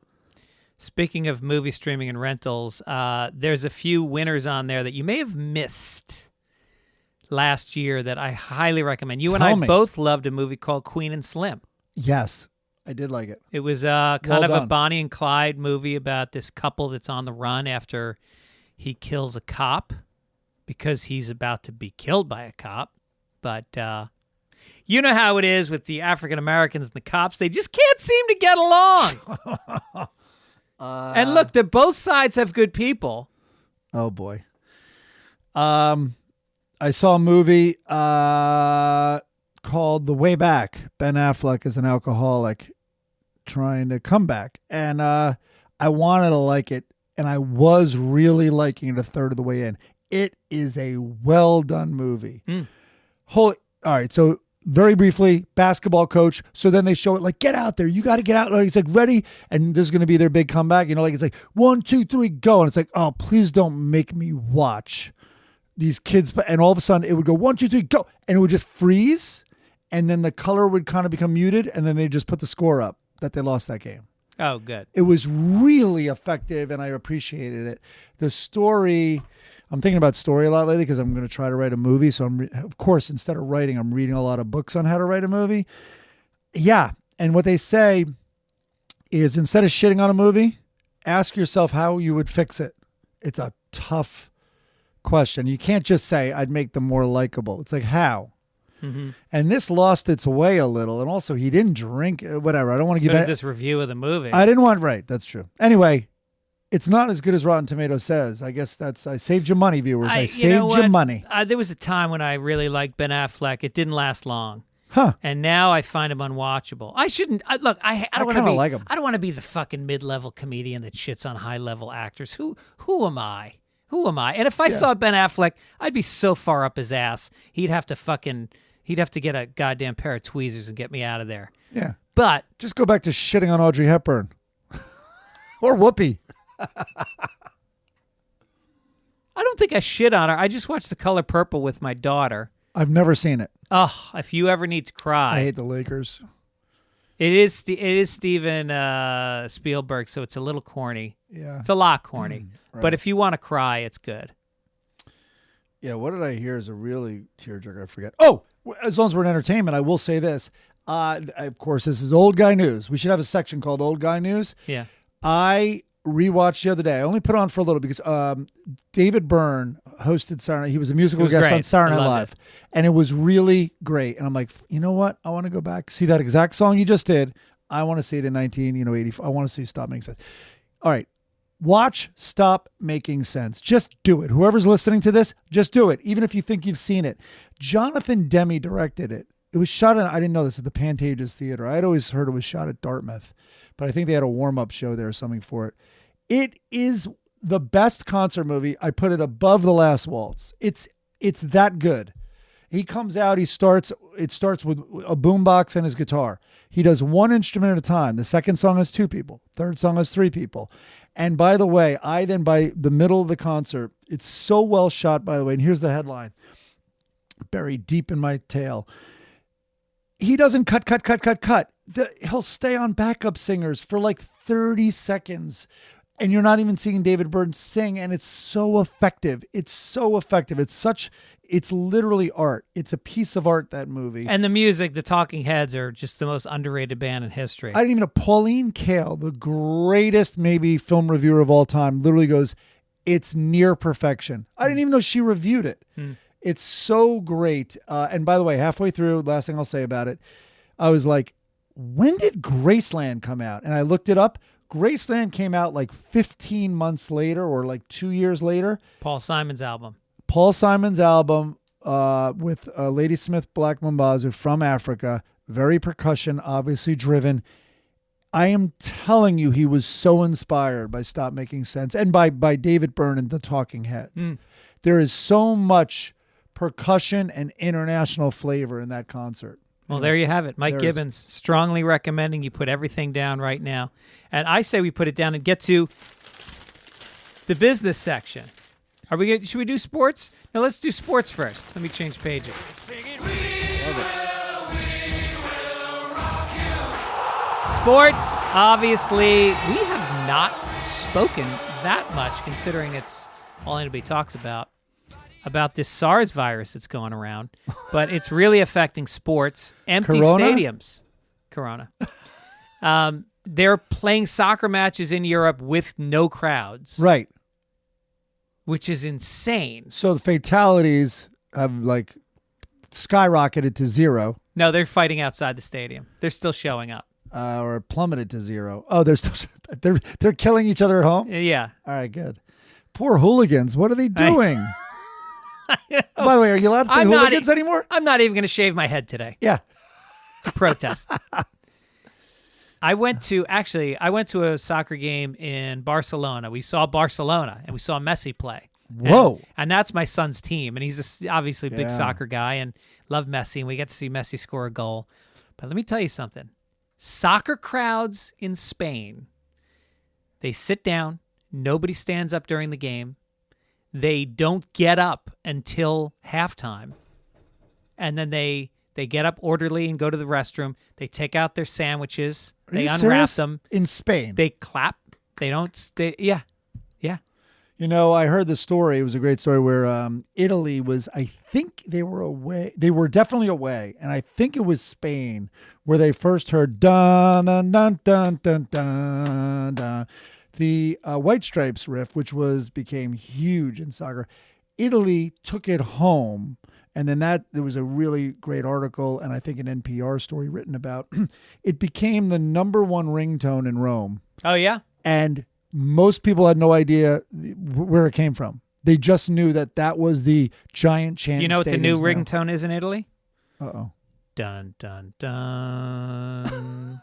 Speaking of movie streaming and rentals, there's a few winners on there that you may have missed last year that I highly recommend. You and Tell I me. both loved a movie called Queen and Slim. Yes, I did like it. It was Well kind of a done. Bonnie and Clyde movie about this couple that's on the run after he kills a cop because he's about to be killed by a cop. But you know how it is with the African Americans and the cops. They just can't seem to get along. And look, both sides have good people. Oh boy. I saw a movie called The Way Back. Ben Affleck is an alcoholic trying to come back. And I wanted to like it, and I was really liking it a third of the way in. It is a well done movie. All right, so very briefly, basketball coach. So then they show it like, get out there. You got to get out. Like, it's like, ready. And this is going to be their big comeback. You know, like it's like 1, 2, 3, go. And it's like, oh, please don't make me watch these kids. And all of a sudden it would go 1, 2, 3, go. And it would just freeze. And then the color would kind of become muted. And then they just put the score up that they lost that game. Oh, good. It was really effective, and I appreciated it. The story, I'm thinking about story a lot lately because I'm going to try to write a movie. So, of course, instead of writing, I'm reading a lot of books on how to write a movie. Yeah, and what they say is instead of shitting on a movie, ask yourself how you would fix it. It's a tough question. You can't just say, I'd make them more likable. It's like, how? And this lost its way a little. And also, he didn't drink, whatever. I don't want to give Sort of this review of the movie. I didn't want, right, that's true. Anyway, it's not as good as Rotten Tomatoes says. I guess I saved you money, viewers. I saved you money. There was a time when I really liked Ben Affleck. It didn't last long. Huh. And now I find him unwatchable. I shouldn't. I don't want to kinda be like him. I don't want to be the fucking mid-level comedian that shits on high-level actors. Who am I? Who am I? And if I saw Ben Affleck, I'd be so far up his ass. He'd have to get a goddamn pair of tweezers and get me out of there. Yeah. But Just go back to shitting on Audrey Hepburn. Or Whoopi. I don't think I shit on her. I just watched The Color Purple with my daughter. I've never seen it. Oh, if you ever need to cry. I hate the Lakers. It is Steven Spielberg, so it's a little corny. Yeah. It's a lot corny. Right. But if you want to cry, it's good. Yeah, what did I hear is a really tearjerker? I forget. Oh, as long as we're in entertainment, I will say this. Of course, this is old guy news. We should have a section called Old Guy News. Yeah. I rewatched the other day. I only put it on for a little because David Byrne hosted Saturday Night. He was a musical was guest great. on Saturday I Night loved Live. it. And it was really great. And I'm like, you know what? I want to go back, see that exact song you just did. I want to see it in 1984. I want to see Stop Making Sense. All right. Watch Stop Making Sense. Just do it. Whoever's listening to this, just do it. Even if you think you've seen it. Jonathan Demme directed it. It was shot I didn't know this, at the Pantages Theater. I'd always heard it was shot at Dartmouth, but I think they had a warm-up show there or something for it. It is the best concert movie. I put it above The Last Waltz. It's that good. He comes out, it starts with a boombox and his guitar. He does one instrument at a time. The second song has 2 people. Third song has 3 people. And by the way, by the middle of the concert, it's so well shot, by the way, and here's the headline. buried deep in my tail. He doesn't cut. He'll stay on backup singers for like 30 seconds. And you're not even seeing David Byrne sing. And it's so effective. It's literally art. It's a piece of art, that movie. And the music, the Talking Heads are just the most underrated band in history. I didn't even know. Pauline Kael, the greatest maybe film reviewer of all time, literally goes, it's near perfection. I didn't even know she reviewed it. It's so great. And by the way, halfway through, last thing I'll say about it, I was like, when did Graceland come out? And I looked it up. Graceland came out like 15 months later or like 2 years later. Paul Simon's album with Ladysmith Black Mambazo from Africa. Very percussion, obviously driven. I am telling you, he was so inspired by Stop Making Sense and by David Byrne and the Talking Heads. There is so much percussion and international flavor in that concert. Well, there you have it. Mike Gibbons strongly recommending you put everything down right now. And I say we put it down and get to the business section. Should we do sports? No, let's do sports first. Let me change pages. Sports, obviously, we have not spoken that much, considering it's all anybody talks about this SARS virus that's going around. But it's really affecting sports. Empty stadiums. Corona. They're playing soccer matches in Europe with no crowds. Right. Which is insane. So the fatalities have like skyrocketed to zero. No, they're fighting outside the stadium. They're still showing up. Or plummeted to zero. Oh, they're killing each other at home? Yeah. All right, good. Poor hooligans. What are they doing? By the way, are you allowed to say hooligans anymore? I'm not even going to shave my head today. Yeah. To protest. I went to a soccer game in Barcelona. We saw Barcelona and we saw Messi play. Whoa. And that's my son's team. And he's obviously a big soccer guy and loved Messi. And we get to see Messi score a goal. But let me tell you something. Soccer crowds in Spain, they sit down. Nobody stands up during the game. They don't get up until halftime. And then they get up orderly and go to the restroom. They take out their sandwiches. They unwrap them. In Spain? They clap. They don't stay. Yeah. Yeah. You know, I heard the story. It was a great story where Italy was, I think they were away. They were definitely away. And I think it was Spain where they first heard dun, dun, dun, dun, dun, dun, dun. The White Stripes riff, which became huge in soccer. Italy took it home. And then there was a really great article and I think an NPR story written about it became the number one ringtone in Rome. Oh, yeah? And most people had no idea where it came from. They just knew that was the giant chant. Do you know what the new ringtone is in Italy? Uh-oh. Dun, dun, dun.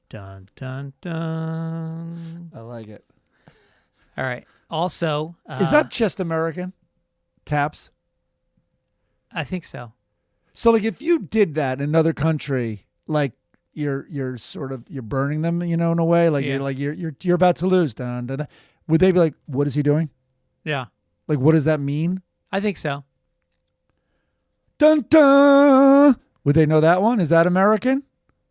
Dun, dun, dun. I like it. All right. Also, is that just American? Taps? I think so. So, like, if you did that in another country, like you're burning them, you know, in a way, like you're about to lose. Dun, dun, dun. Would they be like, what is he doing? Yeah. Like, what does that mean? I think so. Dun dun. Would they know that one? Is that American?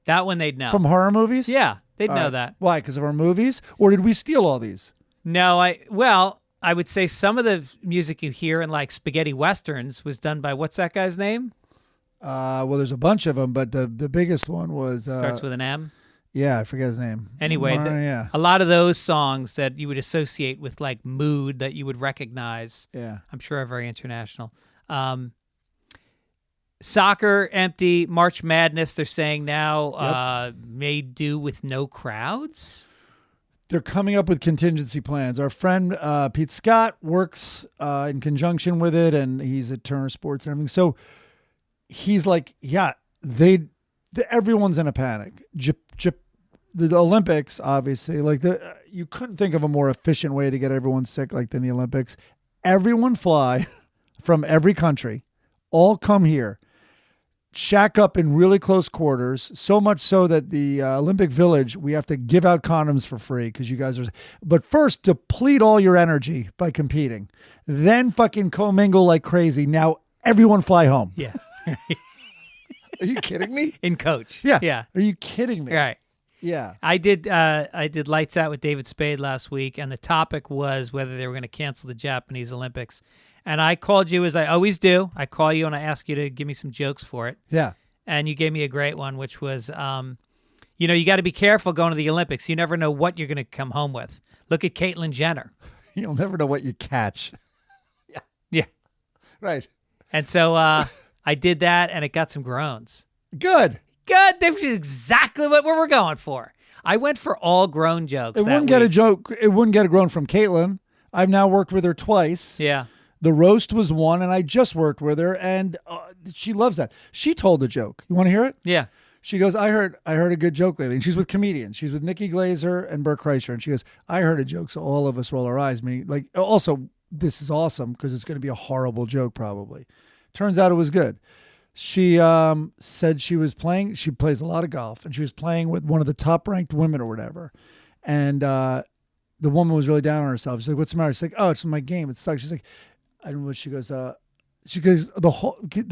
That one they'd know. From horror movies? Yeah, they'd know that. Why? Because of our movies? Or did we steal all these? No, I would say some of the music you hear in like spaghetti westerns was done by what's that guy's name? Well, there's a bunch of them, but the biggest one was starts with an M. Yeah, I forget his name. Anyway, a lot of those songs that you would associate with like mood that you would recognize. Yeah, I'm sure are very international. Soccer empty. March Madness. They're saying now may do with no crowds. They're coming up with contingency plans. Our friend Pete Scott works in conjunction with it, and he's at Turner Sports and everything. So he's like, yeah, everyone's in a panic. The Olympics, obviously, like you couldn't think of a more efficient way to get everyone sick like than the Olympics. Everyone fly from every country, all come here, shack up in really close quarters, so much so that the Olympic Village, we have to give out condoms for free because you guys are. But first, deplete all your energy by competing. Then fucking commingle like crazy. Now, everyone fly home. Yeah. Are you kidding me? In coach. Yeah. Yeah. Are you kidding me? Right. Yeah. I did Lights Out with David Spade last week, and the topic was whether they were going to cancel the Japanese Olympics. And I called you, as I always do. I call you and I ask you to give me some jokes for it. Yeah. And you gave me a great one, which was, you got to be careful going to the Olympics. You never know what you're going to come home with. Look at Caitlyn Jenner. You'll never know what you catch. Yeah. Right. And so I did that, and it got some groans. Good. Good. That's exactly what we were going for. I went for all grown jokes. It wouldn't get a joke. It wouldn't get a groan from Caitlyn. I've now worked with her twice. Yeah. The roast was one, and I just worked with her, and she loves that. She told a joke. You want to hear it? Yeah. She goes, I heard a good joke lately. And she's with comedians. She's with Nikki Glazer and Burt Kreischer. And she goes, I heard a joke. So all of us roll our eyes. Also, this is awesome because it's going to be a horrible joke probably. Turns out it was good. She said she was playing. She plays a lot of golf. And she was playing with one of the top ranked women or whatever. And the woman was really down on herself. She's like, what's the matter? She's like, oh, it's my game. It sucks. She's like, I don't know what she goes, the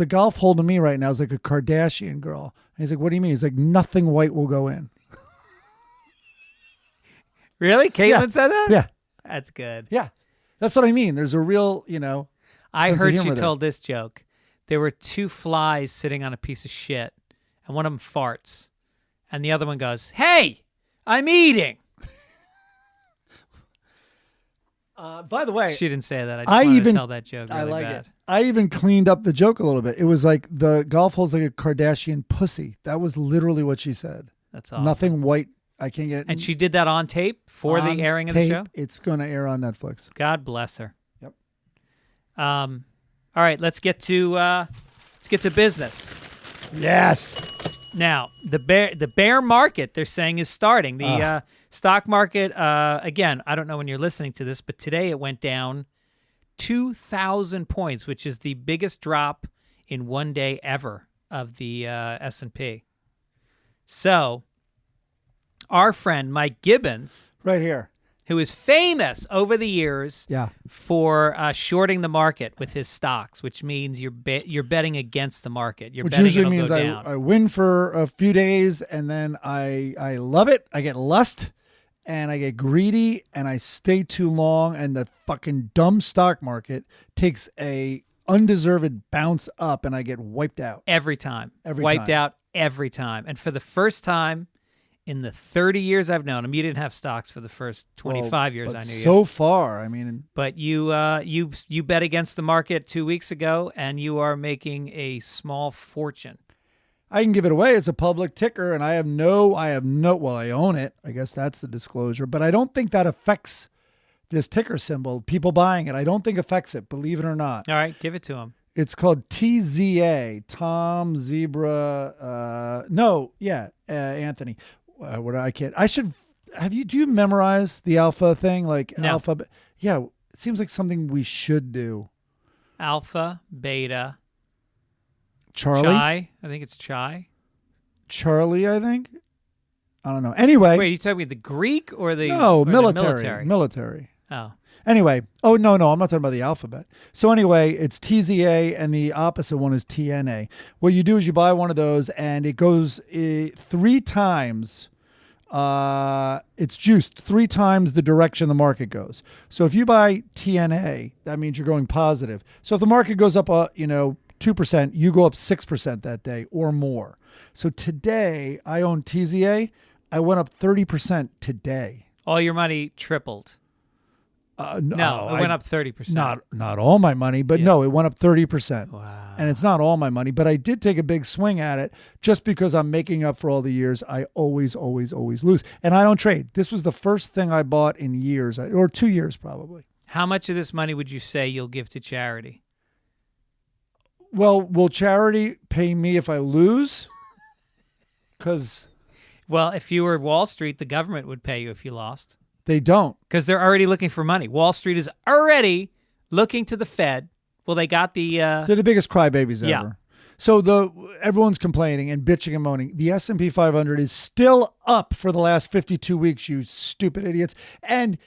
golf hole to me right now is like a Kardashian girl. And he's like, what do you mean? He's like, nothing white will go in. Really? Caitlyn said that? Yeah. That's good. Yeah. That's what I mean. There's a real, I sense of heard she humor there. told this joke. There were two flies sitting on a piece of shit, and one of them farts. And the other one goes, hey, I'm eating. By the way, She didn't say that. I just wanted to tell that joke really I like bad. it. I even cleaned up the joke a little bit. It was like the golf hole's like a Kardashian pussy. That was literally what she said. That's awesome. Nothing white. I can't get it. And she did that on tape for the airing of the show? It's going to air on Netflix. God bless her. Yep. All right, let's get to business. Yes. Now, the bear market, they're saying, is starting. The stock market, again, I don't know when you're listening to this, but today it went down 2,000 points, which is the biggest drop in one day ever of the S&P. So, our friend Mike Gibbons, Right here. who is famous over the years Yeah. for shorting the market with his stocks, which means you're betting against the market. You're Which betting usually it'll means go down. I win for a few days and then I love it. I get lust and I get greedy and I stay too long and the fucking dumb stock market takes a undeserved bounce up and I get wiped out. Every time. Every Wiped time. out every time. And for the first time in the 30 years I've known him, you didn't have stocks for the first 25 years But I knew you. so far, I mean, But you bet against the market 2 weeks ago, and you are making a small fortune. I can give it away. It's a public ticker and I own it. I guess that's the disclosure, but I don't think that affects this ticker symbol. People buying it, I don't think affects it, believe it or not. All right, give it to him. It's called TZA, Tom Zebra. Anthony. Do you memorize the alpha thing? Like No. alpha? Yeah, it seems like something we should do. Alpha, beta, Charlie? Chi. I think it's Chi. Charlie, I think. I don't know. Anyway. Wait, are you talking about the Greek or the No, or the military. Military. Oh, Anyway. Oh, no, I'm not talking about the alphabet. So anyway, it's TZA and the opposite one is TNA. What you do is you buy one of those and it goes 3 times. It's juiced 3 times the direction the market goes. So if you buy TNA, that means you're going positive. So if the market goes up, 2%, you go up 6% that day or more. So today I own TZA. I went up 30% today. all your money tripled. No, it went up 30%. Not all my money, but no, it went up 30%. Wow. And it's not all my money, but I did take a big swing at it just because I'm making up for all the years I always lose. And I don't trade. This was the first thing I bought in years, or 2 years probably. How much of this money would you say you'll give to charity? Well, will charity pay me if I lose? Because Well, if you were Wall Street, the government would pay you if you lost. they don't. Because they're already looking for money. Wall Street is already looking to the Fed. Well, they got the... They're the biggest crybabies Yeah. ever. So everyone's complaining and bitching and moaning. The S&P 500 is still up for the last 52 weeks, you stupid idiots. And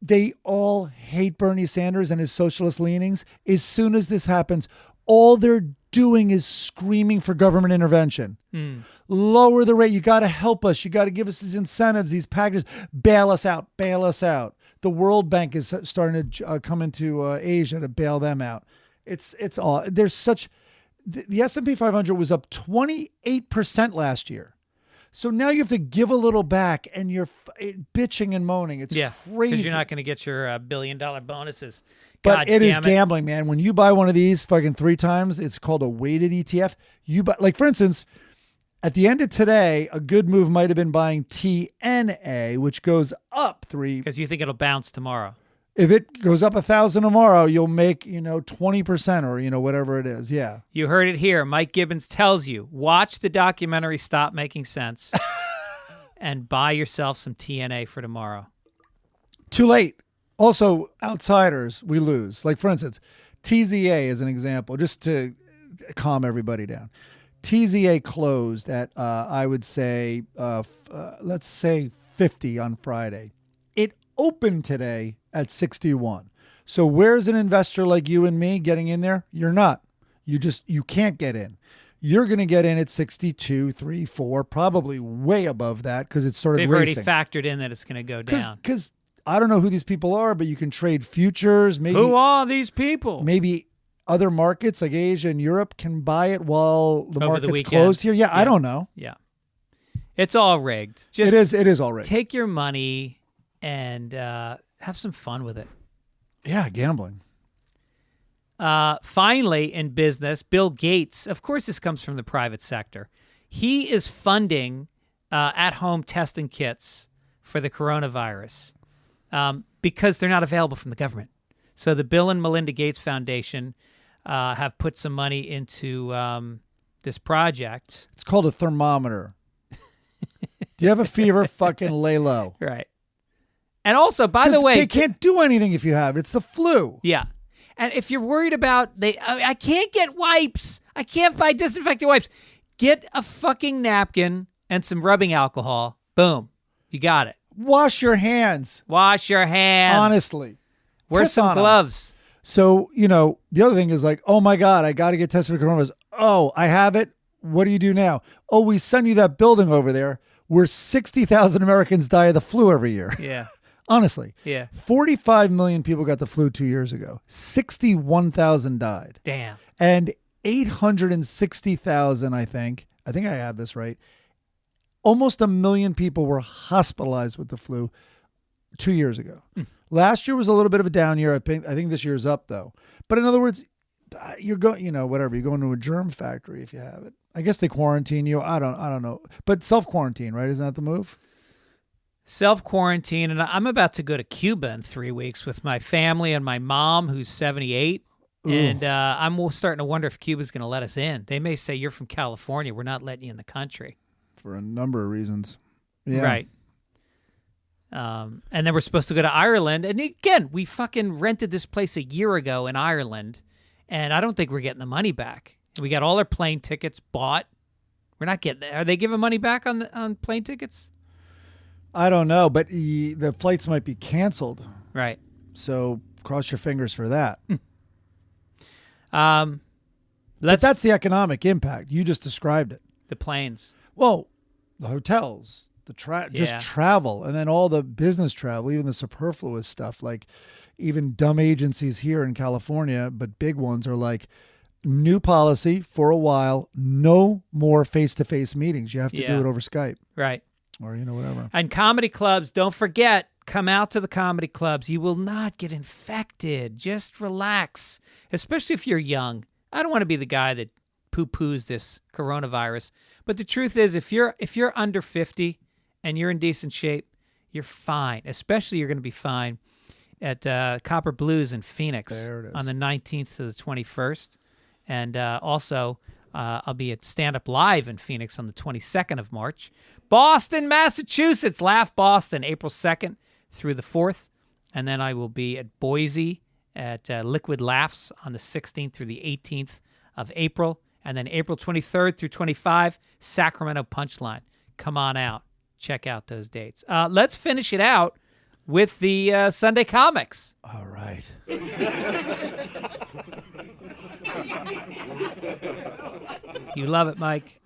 they all hate Bernie Sanders and his socialist leanings. As soon as this happens, all they're doing is screaming for government intervention. Lower the rate. You got to help us. You got to give us these incentives, these packages. Bail us out. Bail us out. The World Bank is starting to come into Asia to bail them out. It's all. There's such. The S&P 500 was up 28% last year. So now you have to give a little back, and you're bitching and moaning. It's crazy. Because you're not going to get your $1 billion bonuses. But it is gambling, man. When you buy one of these fucking 3 times, it's called a weighted ETF. You buy, like, for instance, at the end of today, a good move might have been buying TNA, which goes up 3. Because you think it'll bounce tomorrow. If it goes up 1,000 tomorrow, you'll make, 20% or, whatever it is. Yeah. You heard it here. Mike Gibbons tells you, watch the documentary Stop Making Sense and buy yourself some TNA for tomorrow. Too late. Also, outsiders, we lose. Like, for instance, TZA is an example, just to calm everybody down. TZA closed at, I would say, let's say 50 on Friday. It opened today at 61. So where's an investor like you and me getting in there? You're not. You can't get in. You're going to get in at 62, 3, 4, probably way above that because it started They've racing. already factored in that it's going to go down. Because I don't know who these people are, but you can trade futures. Maybe who are these people? Maybe other markets like Asia and Europe can buy it while the Over the market's weekend. closed here. Yeah, I don't know. Yeah. It's all rigged. Just It is all rigged. take your money and have some fun with it. Yeah, gambling. Finally, in business, Bill Gates, of course this comes from the private sector. He is funding at-home testing kits for the coronavirus because they're not available from the government. So the Bill and Melinda Gates Foundation have put some money into this project. It's called a thermometer. Do you have a fever? Fucking lay low. Right. And also, by the way, they can't do anything if you have it. It's the flu. Yeah. And if you're worried about I can't get wipes. I can't buy disinfecting wipes. Get a fucking napkin and some rubbing alcohol. Boom. You got it. Wash your hands. Wash your hands. Honestly. Wear Piss some on 'em. gloves. So, the other thing is like, oh my God, I got to get tested for coronavirus. Oh, I have it. What do you do now? Oh, we send you that building over there where 60,000 Americans die of the flu every year. Yeah. Honestly. Yeah. 45 million people got the flu 2 years ago. 61,000 died. Damn. And 860,000, I think I have this right. Almost 1 million people were hospitalized with the flu 2 years ago. Last year was a little bit of a down year. I think this year's up though. But in other words, you're going, whatever. You're going to a germ factory if you have it. I guess they quarantine you. I don't know. But self-quarantine, right? Isn't that the move? Self-quarantine. And I'm about to go to Cuba in 3 weeks with my family and my mom, who's 78. Ooh. And I'm starting to wonder if Cuba's going to let us in. They may say, you're from California. We're not letting you in the country. For a number of reasons. Yeah. Right. And then we're supposed to go to Ireland. And again, we fucking rented this place a year ago in Ireland. And I don't think we're getting the money back. We got all our plane tickets bought. We're not getting. Are they giving money back on plane tickets? I don't know, but the flights might be canceled. Right. So cross your fingers for that. But that's the economic impact. You just described it. the planes. Well, the hotels, just travel, and then all the business travel, even the superfluous stuff, like even dumb agencies here in California, but big ones are like, new policy for a while, no more face-to-face meetings. You have to do it over Skype. Right. Or, whatever. And comedy clubs, don't forget, come out to the comedy clubs. You will not get infected. Just relax, especially if you're young. I don't want to be the guy that poo-poos this coronavirus. But the truth is, if you're under 50 and you're in decent shape, you're fine. Especially you're going to be fine at Copper Blues in Phoenix on the 19th to the 21st. And also, I'll be at Stand Up Live in Phoenix on the 22nd of March. Boston, Massachusetts, Laugh Boston, April 2nd through the 4th. And then I will be at Boise at Liquid Laughs on the 16th through the 18th of April. And then April 23rd through 25, Sacramento Punchline. Come on out. Check out those dates. Let's finish it out with the Sunday Comics. All right. You love it, Mike.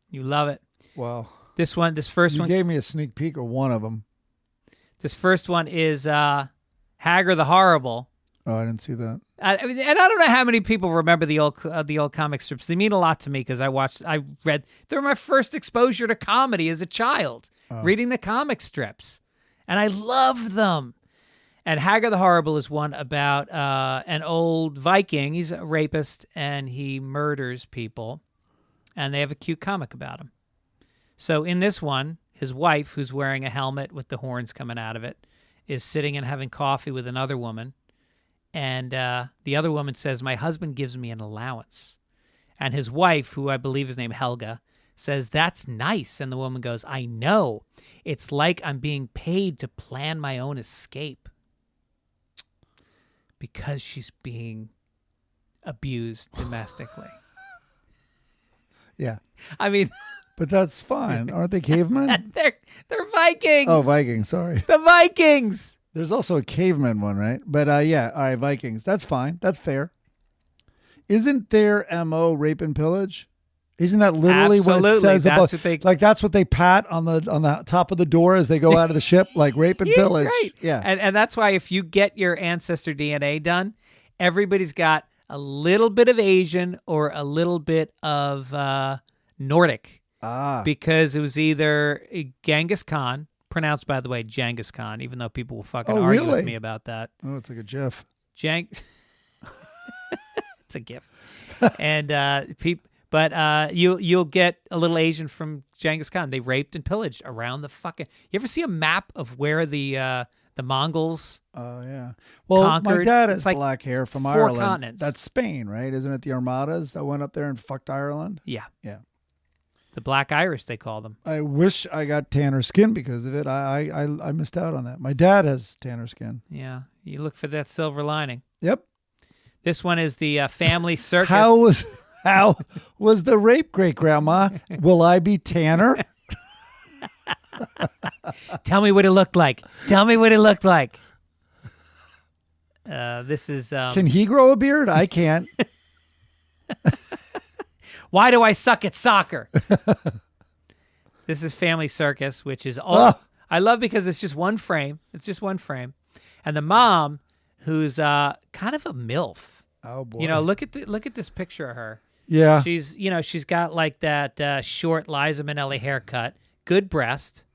You love it. Wow. This first You one. gave me a sneak peek of one of them. This first one is Hagar the Horrible. Oh, I didn't see that. I mean, and I don't know how many people remember the old comic strips. They mean a lot to me because I read. They're my first exposure to comedy as a child, reading the comic strips, and I loved them. And Hagar the Horrible is one about an old Viking. He's a rapist and he murders people, and they have a cute comic about him. So in this one, his wife, who's wearing a helmet with the horns coming out of it, is sitting and having coffee with another woman. And the other woman says, "My husband gives me an allowance." And his wife, who I believe is named Helga, says, "That's nice." And the woman goes, "I know. It's like I'm being paid to plan my own escape." Because she's being abused domestically. Yeah. I mean... But that's fine. Aren't they cavemen? They're Vikings. Oh, Vikings. Sorry. The Vikings. There's also a caveman one, right? But yeah, all right, Vikings. That's fine. That's fair. Isn't their MO rape and pillage? Isn't that literally what it says that's about? what they, like that's what they pat on the top of the door as they go out of the ship, like rape and yeah, pillage. Right. Yeah, and that's why if you get your ancestor DNA done, everybody's got a little bit of Asian or a little bit of Nordic. Because it was either Genghis Khan, pronounced, by the way, Genghis Khan, even though people will fucking argue with me about that. Oh, it's like a GIF. It's a GIF. And you'll get a little Asian from Genghis Khan. They raped and pillaged around the fucking... You ever see a map of where the Mongols yeah. Well, conquered? My dad has It's like black hair from 4 Ireland. continents. That's Spain, right? Isn't it the Armadas that went up there and fucked Ireland? Yeah. Yeah. The Black Irish, they call them. I wish I got tanner skin because of it. I missed out on that. My dad has tanner skin. Yeah. You look for that silver lining. Yep. This one is the family circus. How was the rape, great grandma? Will I be tanner? Tell me what it looked like. Tell me what it looked like. This is... Can he grow a beard? I can't. Why do I suck at soccer? This is Family Circus, which is all I love because it's just one frame. It's just one frame. And the mom, who's kind of a MILF. Oh boy. You know, look at this picture of her. Yeah. She's got like that short Liza Minnelli haircut, good breast.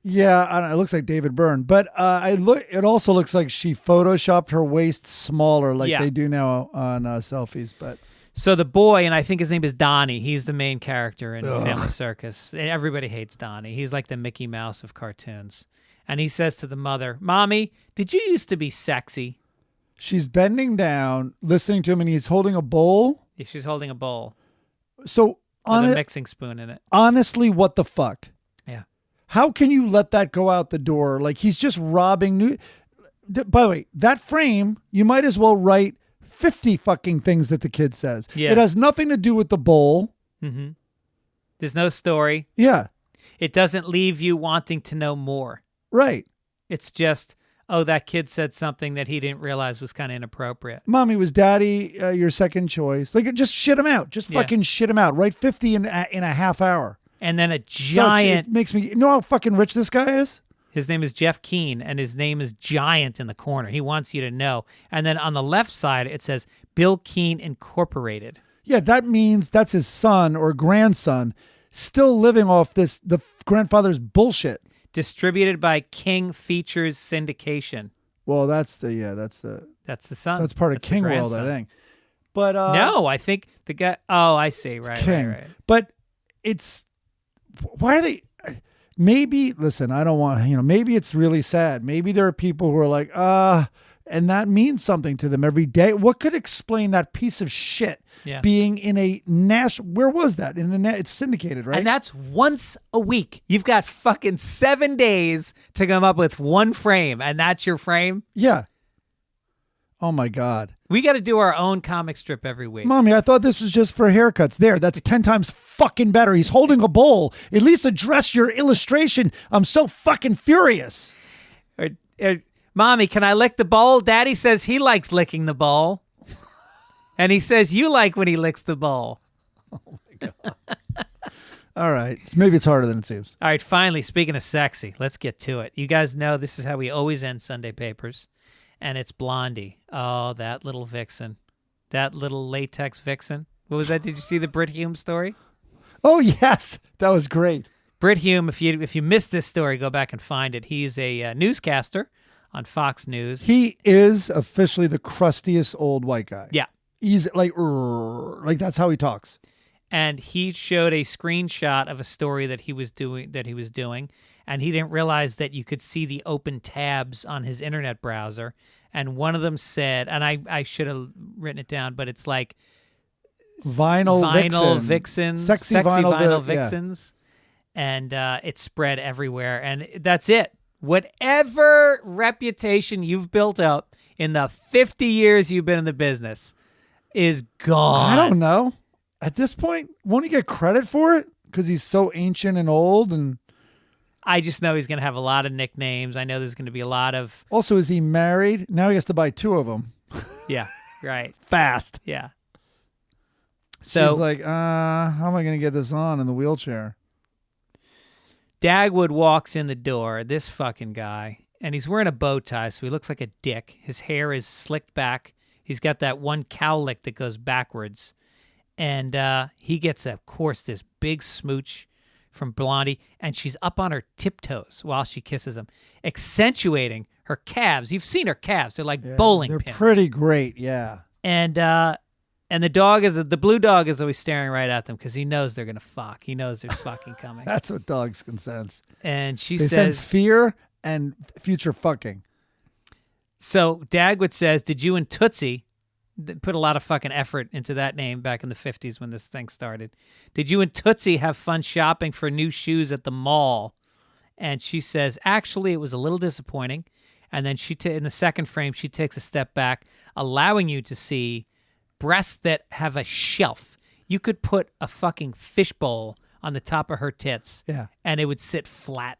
Yeah, I don't know, it looks like David Byrne, but it also looks like she photoshopped her waist smaller like they do now on selfies, but so the boy, and I think his name is Donnie, he's the main character in Family Circus. Everybody hates Donnie. He's like the Mickey Mouse of cartoons. And he says to the mother, "Mommy, did you used to be sexy?" She's bending down, listening to him, and he's holding a bowl. Yeah, she's holding a bowl So with a mixing spoon in it. Honestly, what the fuck? Yeah. How can you let that go out the door? Like he's just robbing new. By the way, that frame, you might as well write 50 fucking things that the kid says. Yeah. It has nothing to do with the bowl. Mm-hmm. There's no story. Yeah. It doesn't leave you wanting to know more. Right. It's just, oh, that kid said something that he didn't realize was kind of inappropriate. Mommy, was daddy your second choice? Like, just shit him out. Just fucking shit him out. Write 50 in a half hour. And then a giant... It makes me... You know how fucking rich this guy is? His name is Jeff Keane, and his name is Giant in the corner. He wants you to know. And then on the left side, it says Bill Keane Incorporated. Yeah, that means that's his son or grandson still living off the grandfather's bullshit. Distributed by King Features Syndication. Well, that's the son. That's part of King World, I think. But no, I think the guy... Oh, I see. Right, King. right. But it's... Why are they... Maybe, listen, I don't want, maybe it's really sad. Maybe there are people who are like, and that means something to them every day. What could explain that piece of shit being in a national, where was that? It's syndicated, right? And that's once a week. You've got fucking 7 days to come up with one frame, and that's your frame? Yeah. Oh my God. We got to do our own comic strip every week. Mommy, I thought this was just for haircuts. There, that's 10 times fucking better. He's holding a bowl. At least address your illustration. I'm so fucking furious. Mommy, can I lick the bowl? Daddy says he likes licking the bowl. And he says you like when he licks the bowl. All right. Maybe it's harder than it seems. All right, finally, speaking of sexy, let's get to it. You guys know this is how we always end Sunday Papers, and it's Blondie. Oh, that little vixen. That little latex vixen. What was that? Did you see the Brit Hume story? Oh, yes. That was great. Brit Hume, if you missed this story, go back and find it. He's a newscaster on Fox News. He is officially the crustiest old white guy. Yeah. He's like that's how he talks. And he showed a screenshot of a story that he was doing, and he didn't realize that you could see the open tabs on his internet browser. And one of them said, and I should have written it down, but it's like vinyl vixens, sexy vinyl yeah. vixens, and it spread everywhere. And that's it. Whatever reputation you've built up in the 50 years you've been in the business is gone. I don't know. At this point, won't he get credit for it? Because he's so ancient and old. And I just know he's going to have a lot of nicknames. I know there's going to be a lot of... Also, is he married? Now he has to buy 2 of them. Yeah, right. Fast. Yeah. So she's like, how am I going to get this on in the wheelchair? Dagwood walks in the door, this fucking guy, and he's wearing a bow tie, so he looks like a dick. His hair is slicked back. He's got that one cowlick that goes backwards. And he gets, of course, this big smooch from Blondie, and she's up on her tiptoes while she kisses him, accentuating her calves. You've seen her calves. They're like bowling they're pins. Pretty great, yeah. And the blue dog is always staring right at them because he knows they're going to fuck. He knows they're fucking coming. That's what dogs can sense. And she They says... sense fear and future fucking. So Dagwood says, did you and Tootsie... put a lot of fucking effort into that name back in the 50s when this thing started. Did you and Tootsie have fun shopping for new shoes at the mall? And she says, actually, it was a little disappointing. And then in the second frame, she takes a step back, allowing you to see breasts that have a shelf. You could put a fucking fishbowl on the top of her tits, and it would sit flat.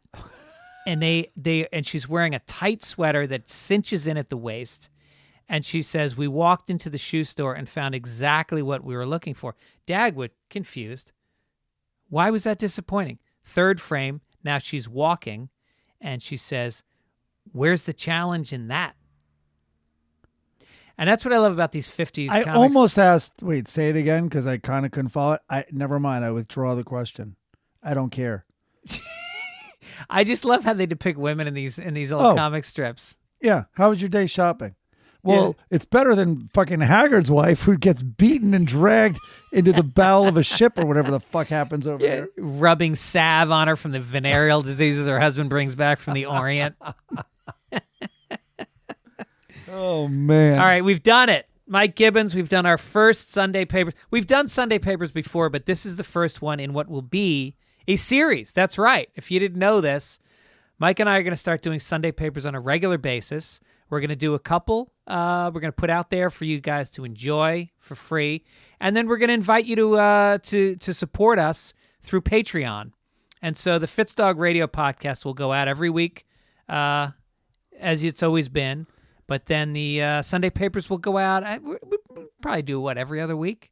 And and she's wearing a tight sweater that cinches in at the waist. And she says, we walked into the shoe store and found exactly what we were looking for. Dagwood, confused. Why was that disappointing? Third frame, now she's walking, and she says, where's the challenge in that? And that's what I love about these 50s I comics. almost asked, wait, say it again, because I kind of couldn't follow it. Never mind, I withdraw the question. I don't care. I just love how they depict women in these old comic strips. Yeah, how was your day shopping? Well, it's better than fucking Haggard's wife who gets beaten and dragged into the bowel of a ship or whatever the fuck happens over there. Rubbing salve on her from the venereal diseases her husband brings back from the Orient. Oh, man. All right, we've done it. Mike Gibbons, we've done our first Sunday Papers. We've done Sunday Papers before, but this is the first one in what will be a series. That's right. If you didn't know this, Mike and I are going to start doing Sunday Papers on a regular basis. We're going to do a couple. We're going to put out there for you guys to enjoy for free. And then we're going to invite you to support us through Patreon. And so the Fitzdog Radio podcast will go out every week, as it's always been. But then the Sunday Papers will go out. We'll probably do, every other week?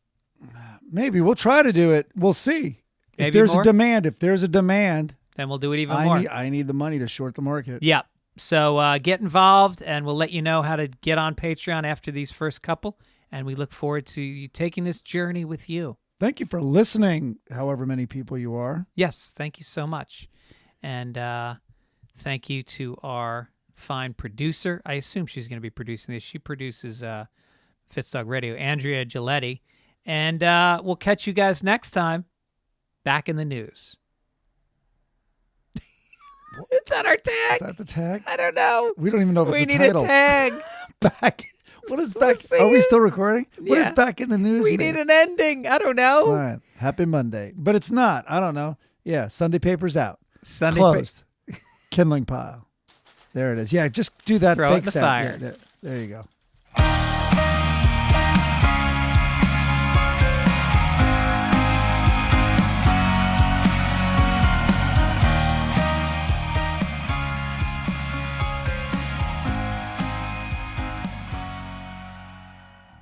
Maybe. We'll try to do it. We'll see. Maybe if there's more? If there's a demand. Then we'll do it even more. I need the money to short the market. Yeah. So get involved, and we'll let you know how to get on Patreon after these first couple. And we look forward to you taking this journey with you. Thank you for listening, however many people you are. Yes, thank you so much. And thank you to our fine producer. I assume she's going to be producing this. She produces Fitzdog Radio, Andrea Giletti. And we'll catch you guys next time back in the news. Is that our tag? Is that the tag? I don't know. We don't even know if it's we a need title. a tag. Back. What is back? Are we still recording? What is Yeah. back in the news? We need an ending. I don't know. All right. Happy Monday. But it's not. I don't know. Yeah. Sunday Papers out. Sunday Closed. Kindling pile. There it is. Yeah. Just do that Throw it fake in the sound. fire. Yeah, there you go.